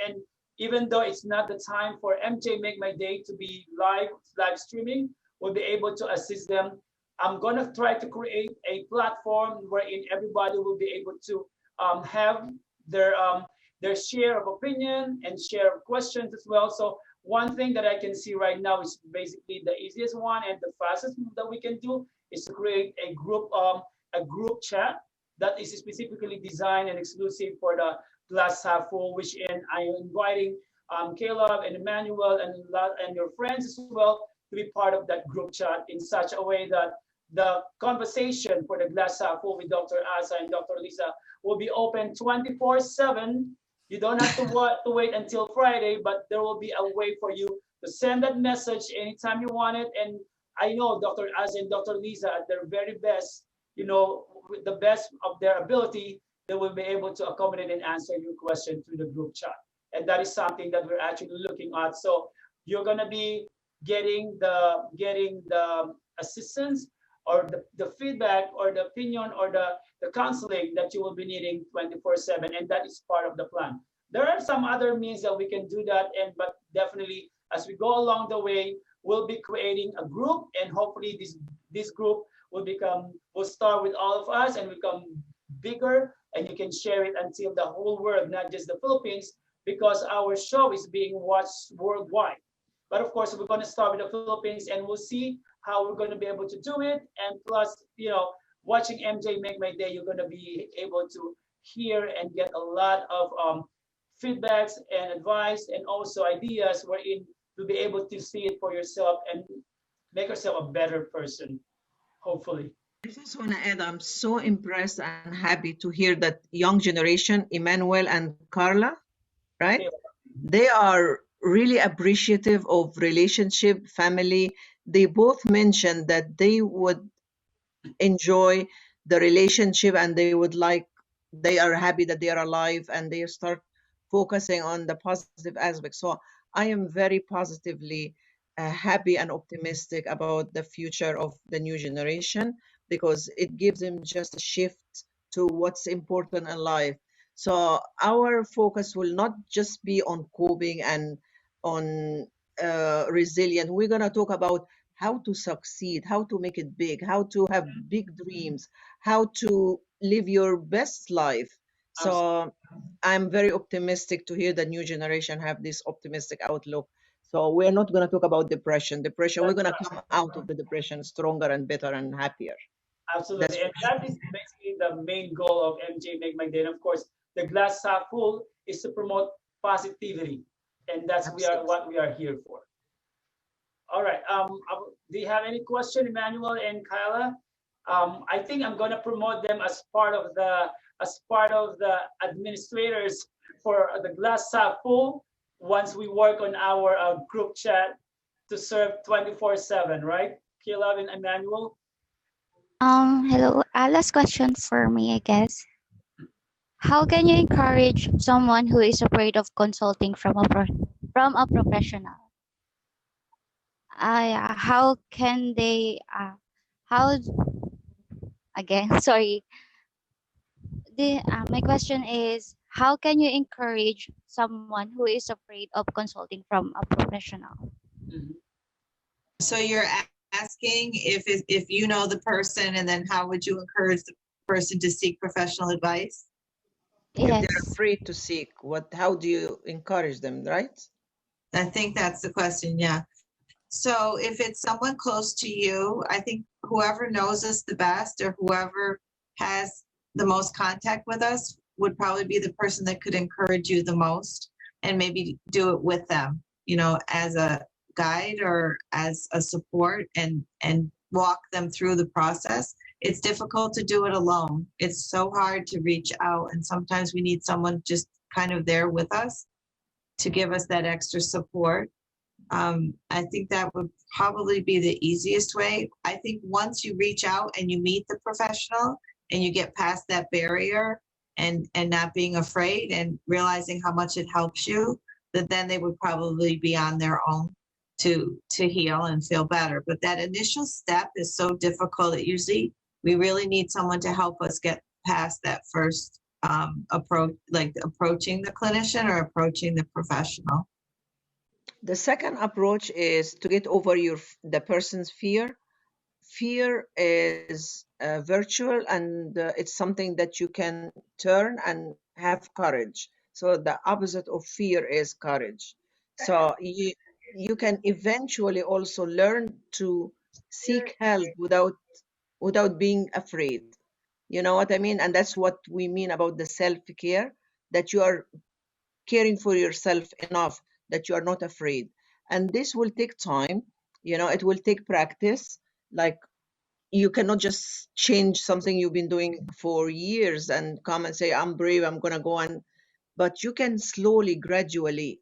and even though it's not the time for MJ Make My Day to be live streaming, we'll be able to assist them. I'm gonna try to create a platform wherein everybody will be able to have their share of opinion and share of questions as well. So one thing that I can see right now is basically the easiest one and the fastest that we can do is to create a group chat that is specifically designed and exclusive for the glass half full, which I am inviting Caleb and Emmanuel and your friends as well to be part of that group chat in such a way that the conversation for the glass half full with Dr. Asa and Dr. Lisa will be open 24/7. You don't have to wait until Friday, but there will be a way for you to send that message anytime you want it. And I know Dr. Asa and Dr. Lisa at their very best, with the best of their ability, they will be able to accommodate and answer your question through the group chat. And that is something that we're actually looking at. So you're gonna be getting the assistance or the feedback or the opinion or the counseling that you will be needing 24/7, and that is part of the plan. There are some other means that we can do that, but definitely as we go along the way, we'll be creating a group, and hopefully this group will start with all of us and become bigger, and you can share it until the whole world, not just the Philippines, because our show is being watched worldwide. But of course, we're going to start with the Philippines, and we'll see how we're going to be able to do it. And plus, watching MJ Make My Day, you're going to be able to hear and get a lot of feedbacks and advice and also ideas wherein you'll be able to see it for yourself and make yourself a better person, hopefully. I just want to add, I'm so impressed and happy to hear that young generation, Emmanuel and Carla, right? They are really appreciative of relationship, family. They both mentioned that they would enjoy the relationship and they are happy that they are alive and they start focusing on the positive aspects. So I am very positively happy and optimistic about the future of the new generation because it gives them just a shift to what's important in life. So our focus will not just be on coping and on resilient. We're going to talk about how to succeed, how to make it big, how to have big dreams, how to live your best life. So I'm very optimistic to hear the new generation have this optimistic outlook. So we're not going to talk about depression. We're going to come out of the depression stronger and better and happier. Absolutely. And that is basically the main goal of MJ Make My Day. And of course, the glass half full is to promote positivity. And that's what we are here for. All right. Do you have any question, Emmanuel and Kyla? I think I'm going to promote them as part of the administrators for the glass half full once we work on our group chat to serve 24/7, right? Kyla and Emmanuel. Hello. Last question for me, I guess. How can you encourage someone who is afraid of consulting from from a professional? How can they? How again? Sorry. My question is, how can you encourage someone who is afraid of consulting from a professional? So you're asking if you know the person, and then how would you encourage the person to seek professional advice? If they're Yes. afraid to seek, how do you encourage them, right? I think that's the question, yeah. So if it's someone close to you, I think whoever knows us the best or whoever has the most contact with us would probably be the person that could encourage you the most, and maybe do it with them, as a guide or as a support, and walk them through the process. It's difficult to do it alone. It's so hard to reach out, and sometimes we need someone just kind of there with us to give us that extra support. I think that would probably be the easiest way. I think once you reach out and you meet the professional and you get past that barrier and not being afraid and realizing how much it helps you, that then they would probably be on their own to heal and feel better. But that initial step is so difficult that usually we really need someone to help us get past that first approach, like approaching the clinician or approaching the professional. The second approach is to get over the person's fear. Fear is virtual, and it's something that you can turn and have courage. So the opposite of fear is courage. So you can eventually also learn to seek help without being afraid. You know what I mean? And that's what we mean about the self-care, that you are caring for yourself enough that you are not afraid. And this will take time. It will take practice. Like, you cannot just change something you've been doing for years and come and say, I'm brave, I'm going to go on. But you can slowly, gradually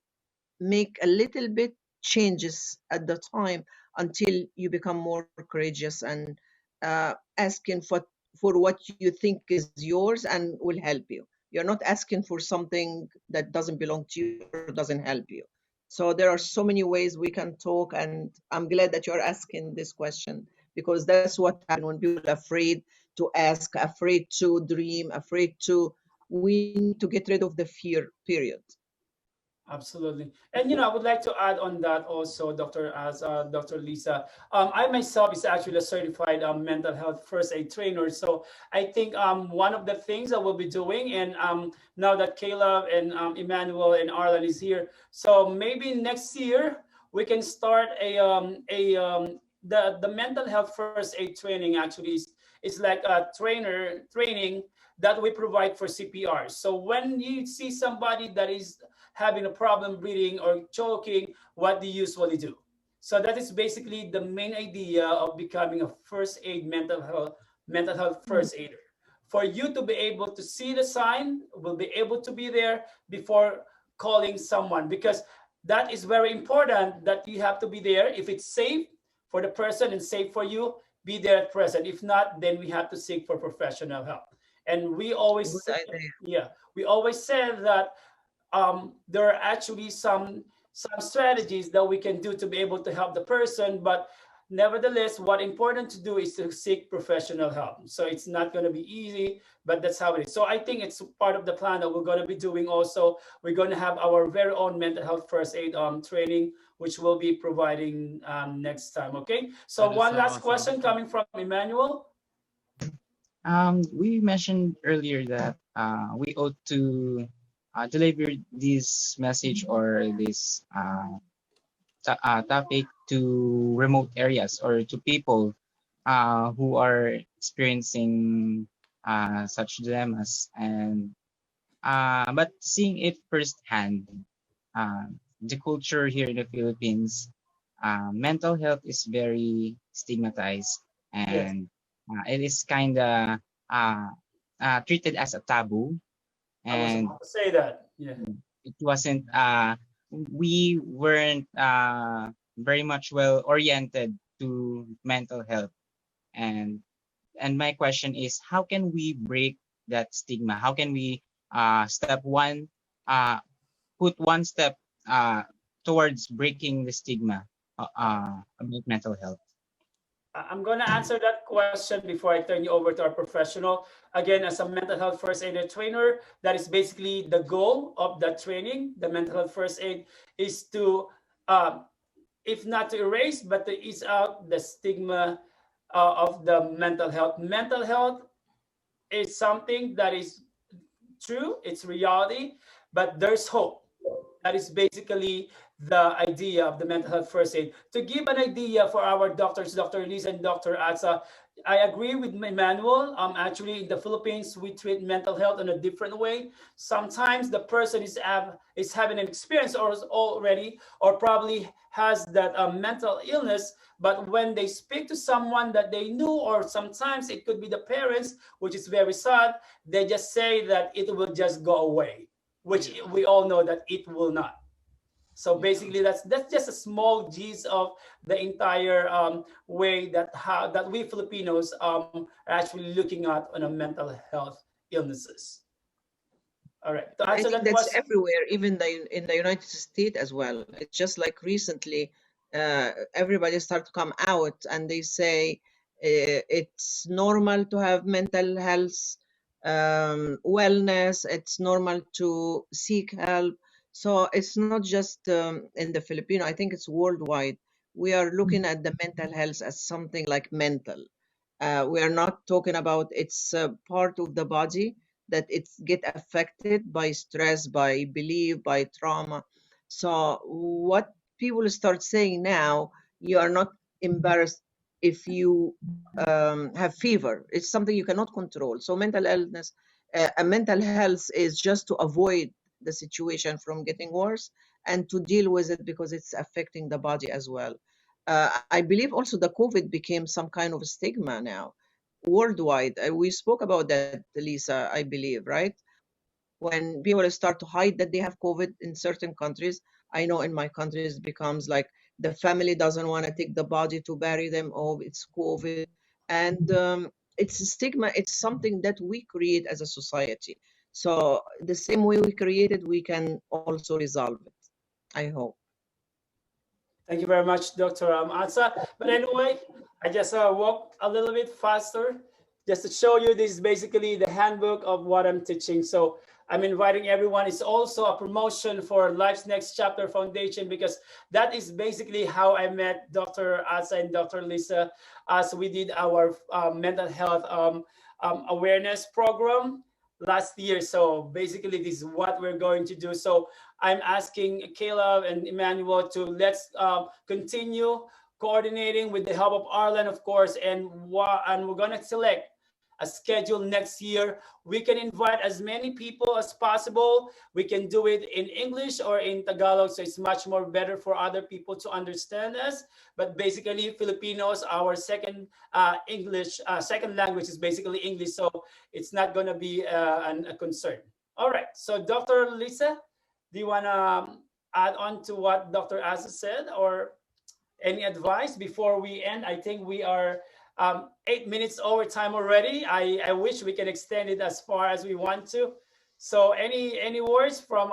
make a little bit changes at the time until you become more courageous and asking for what you think is yours and will help you. You're not asking for something that doesn't belong to you or doesn't help you. So there are so many ways we can talk, and I'm glad that you're asking this question, because that's what happens when people are afraid to ask, afraid to dream, we need to get rid of the fear, period. Absolutely. And I would like to add on that also, Dr. Lisa. I myself is actually a certified mental health first aid trainer. So I think one of the things that we'll be doing, and now that Caleb and Emmanuel and Arlen is here, so maybe next year we can start the mental health first aid training. Actually is like a training that we provide for CPR. So when you see somebody that is having a problem breathing or choking, what do you usually do? So that is basically the main idea of becoming a first aid mental health first aider. For you to be able to see the sign, will be able to be there before calling someone, because that is very important that you have to be there. If it's safe for the person and safe for you, be there at present. If not, then we have to seek for professional help. And we always Good say, idea. yeah, we always say that there are actually some strategies that we can do to be able to help the person, but nevertheless what important to do is to seek professional help. So it's not going to be easy, but that's how it is. So I think it's part of the plan that we're going to be doing. Also, we're going to have our very own mental health first aid training, which we'll be providing next time. Okay, so That is one so last awesome. question coming from Emmanuel. We mentioned earlier that we ought to deliver this message or this topic to remote areas or to people who are experiencing such dilemmas. And but seeing it firsthand, uh, the culture here in the Philippines, mental health is very stigmatized, Yes, and it is kind of treated as a taboo, I was and about to say that. Yeah. it wasn't we weren't very much well oriented to mental health. And and my question is, how can we break that stigma? How can we step one uh put one step uh towards breaking the stigma about mental health? I'm going to answer that question before I turn you over to our professional. Again, as a mental health first aid trainer, that is basically the goal of that training. The mental health first aid is to, uh, if not to erase, but to ease out the stigma of the mental health. Mental health is something that is true, it's reality, but there's hope. That is basically the idea of the mental health first aid. To give an idea for our doctors, Dr. Lisa and Dr. Atsa, I agree with Emmanuel. Actually, in the Philippines, we treat mental health in a different way. Sometimes the person is having an experience or is already, or probably has that mental illness, but when they speak to someone that they knew, or sometimes it could be the parents, which is very sad, they just say that it will just go away, which we all know that it will not. So basically, that's just a small gist of the entire way that how that we Filipinos are actually looking at on a mental health illnesses. All right, to And I answer think that that's question. everywhere, even in the United States as well. It's just like recently, everybody start to come out and they say it's normal to have mental health wellness. It's normal to seek help. So it's not just in the Filipino. I think it's worldwide. We are looking at the mental health as something like mental. We are not talking about it's part of the body that it's get affected by stress, by belief, by trauma. So what people start saying now, you are not embarrassed if you have fever. It's something you cannot control. So mental illness, mental health is just to avoid the situation from getting worse and to deal with it because it's affecting the body as well. I believe also the COVID became some kind of stigma now worldwide. We spoke about that, Lisa, I believe, right? When people start to hide that they have COVID in certain countries. I know in my countries it becomes like the family doesn't want to take the body to bury them. Oh, it's COVID. And it's a stigma. It's something that we create as a society. So the same way we created, we can also resolve it. I hope. Thank you very much, Dr. Atsa. But anyway, I just walk a little bit faster just to show you this is basically the handbook of what I'm teaching. So I'm inviting everyone. It's also a promotion for Life's Next Chapter Foundation, because that is basically how I met Dr. Asa and Dr. Lisa, as we did our mental health awareness program last year. So basically, this is what we're going to do. So I'm asking Caleb and Emmanuel to let's continue coordinating with the help of Arlen, of course, and we're gonna select a schedule next year. We can invite as many people as possible. We can do it in English or in Tagalog, so it's much more better for other people to understand us. But basically, Filipinos, our second language is basically English, so it's not going to be a concern. All right. So, Dr. Lisa, do you want to add on to what Dr. Asa said, or any advice before we end? I think we are 8 minutes over time already. I wish we can extend it as far as we want to. So any words from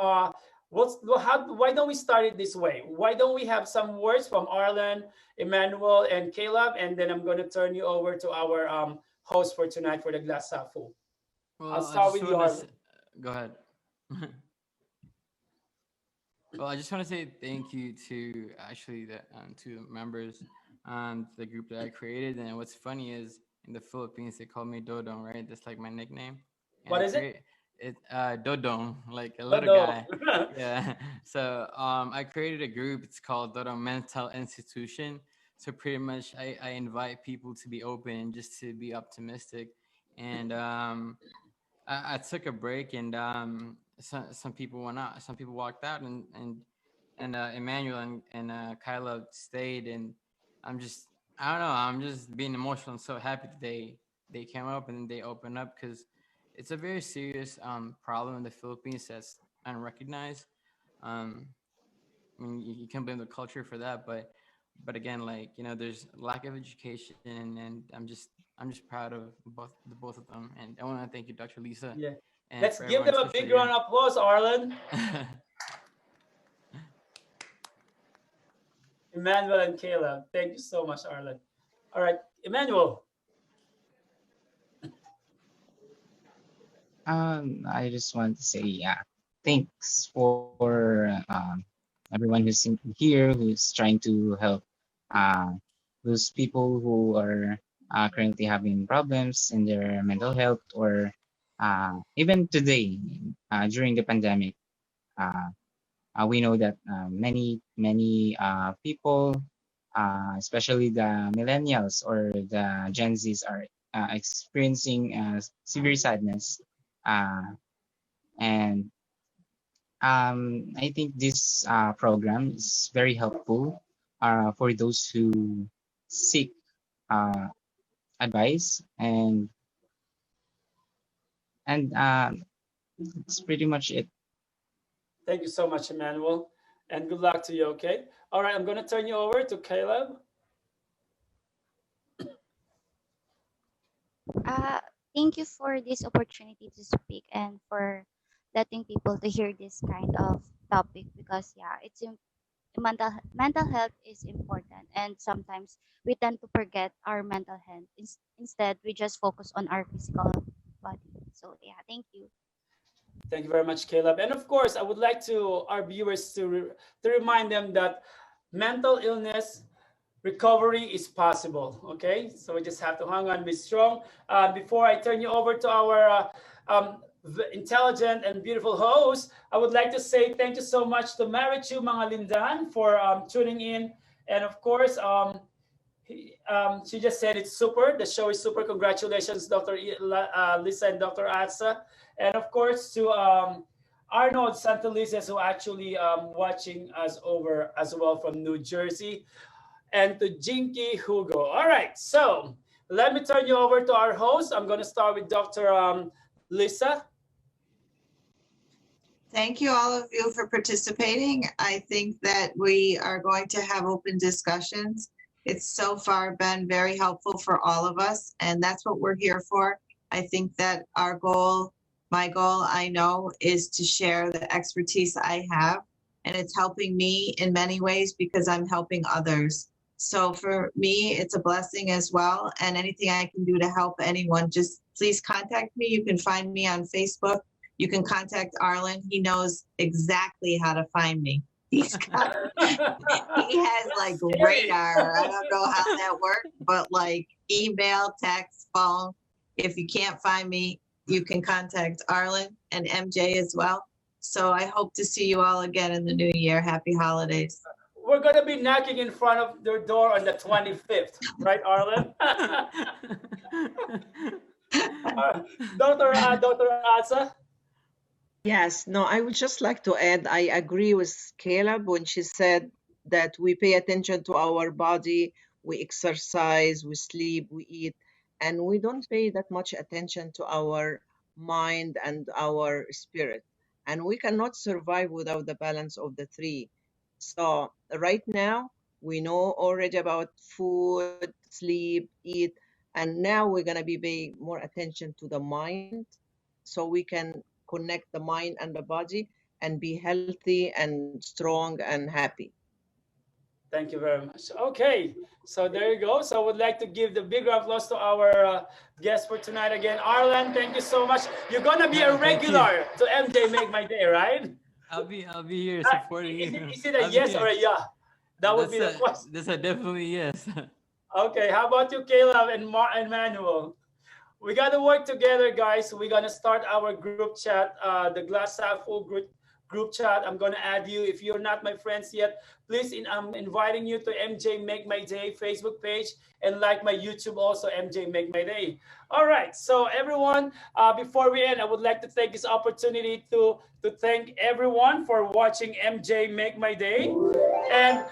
why don't we start it this way? Why don't we have some words from Arlen, Emmanuel, and Caleb, and then I'm going to turn you over to our host for tonight for the glass half full. I'll Well, I start just with you, want Arlen. to go ahead. Well, I just want to say thank you to actually the two members the group that I created. And what's funny is in the Philippines they call me Dodong, right? That's like my nickname. And What I is it? create it Dodong, like a little Dodo. guy. Yeah. So I created a group. It's called Dodong Mental Institution. So pretty much I invite people to be open, just to be optimistic, and I took a break, and some people went out, some people walked out, and Emmanuel and Kyla stayed, and I'm just I don't know, I'm just being emotional and so happy that they came up and they opened up, because it's a very serious problem in the Philippines that's unrecognized. Um, I mean, you can blame the culture for that, but again, like, there's lack of education, and I'm just proud of both of them, and I want to thank you, Dr. Lisa, Yeah. and Let's for give everyone, them a big especially round of applause, Arlen, Emmanuel, and Caleb. Thank you so much, Arlen. All right, Emmanuel. I just want to say, yeah, thanks for everyone who's here, who's trying to help uh, those people who are currently having problems in their mental health, or even today during the pandemic. Uh, we know that many people, especially the millennials or the Gen Zs, are experiencing severe sadness. Uh, and I think this program is very helpful for those who seek uh, advice, and that's pretty much it. Thank you so much, Emmanuel, and good luck to you. Okay. All right, I'm going to turn you over to Caleb. Uh, Thank you for this opportunity to speak and for letting people to hear this kind of topic, because yeah, mental health is important, and sometimes we tend to forget our mental health. Instead, we just focus on our physical body. So yeah, thank you. Thank you very much, Caleb. And of course, I would like to our viewers to remind them that mental illness recovery is possible. Okay, so we just have to hang on, be strong. Before I turn you over to our intelligent and beautiful host, I would like to say thank you so much to Marichu Mga Lindan for tuning in, and of course, she just said it's super. The show is super. Congratulations, Dr. Lisa and Dr. Atsa. And of course, to Arnold Santelices, who actually watching us over as well from New Jersey, and to Jinky Hugo. All right, so let me turn you over to our host. I'm going to start with Dr. Lisa. Thank you, all of you, for participating. I think that we are going to have open discussions. It's so far been very helpful for all of us, and that's what we're here for. I think that my goal, I know, is to share the expertise I have, and it's helping me in many ways because I'm helping others. So for me, it's a blessing as well, and anything I can do to help anyone, just please contact me. You can find me on Facebook you can contact Arlen. He knows exactly how to find me. He's got, he has like radar. I don't know how that works, but like email, text, phone. If you can't find me, you can contact Arlen and MJ as well. So I hope to see you all again in the new year. Happy holidays. We're going to be knocking in front of their door on the 25th, right, Arlen? Dr. Asa? Yes, no, I would just like to add, I agree with Caleb when she said that we pay attention to our body, we exercise, we sleep, we eat, and we don't pay that much attention to our mind and our spirit. And we cannot survive without the balance of the three. So right now, we know already about food, sleep, eat, and now we're going to be paying more attention to the mind so we can connect the mind and the body and be healthy and strong and happy. Thank you very much. Okay, so there you go. So I would like to give the big applause to our guest for tonight again. Arlen, thank you so much. You're gonna be a regular to MJ Make My Day, right? I'll be here supporting you. Is it a yes or a yeah? That would be the question. That's a definitely yes. Okay, how about you, Caleb and Manuel? We got to work together, guys. We're gonna start our group chat, the Glass Half Full group chat. I'm gonna add you. If you're not my friends yet, please, I'm inviting you to MJ Make My Day Facebook page and like my YouTube also, MJ Make My Day. All right, so everyone, before we end, I would like to take this opportunity to thank everyone for watching MJ Make My Day. And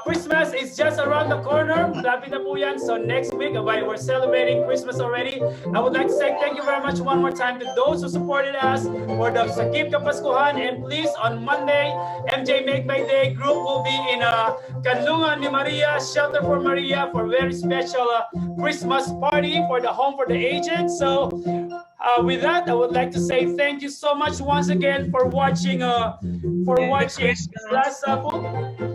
Christmas is just around the corner. Lapit na po yan. So next week, we're celebrating Christmas already. I would like to say thank you very much one more time to those who supported us for the Sakip Kapaskuhan. And please, on Monday, MJ Make My Day group will be in Kanlungan ni Maria, Shelter for Maria, for very special Christmas party for the Home for the Aged. So with that, I would like to say thank you so much once again for watching.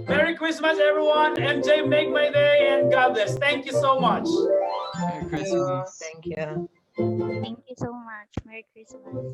Merry Christmas, everyone. MJ Make My Day, and God bless. Thank you so much. Merry Christmas. Thank you. Thank you so much. Merry Christmas.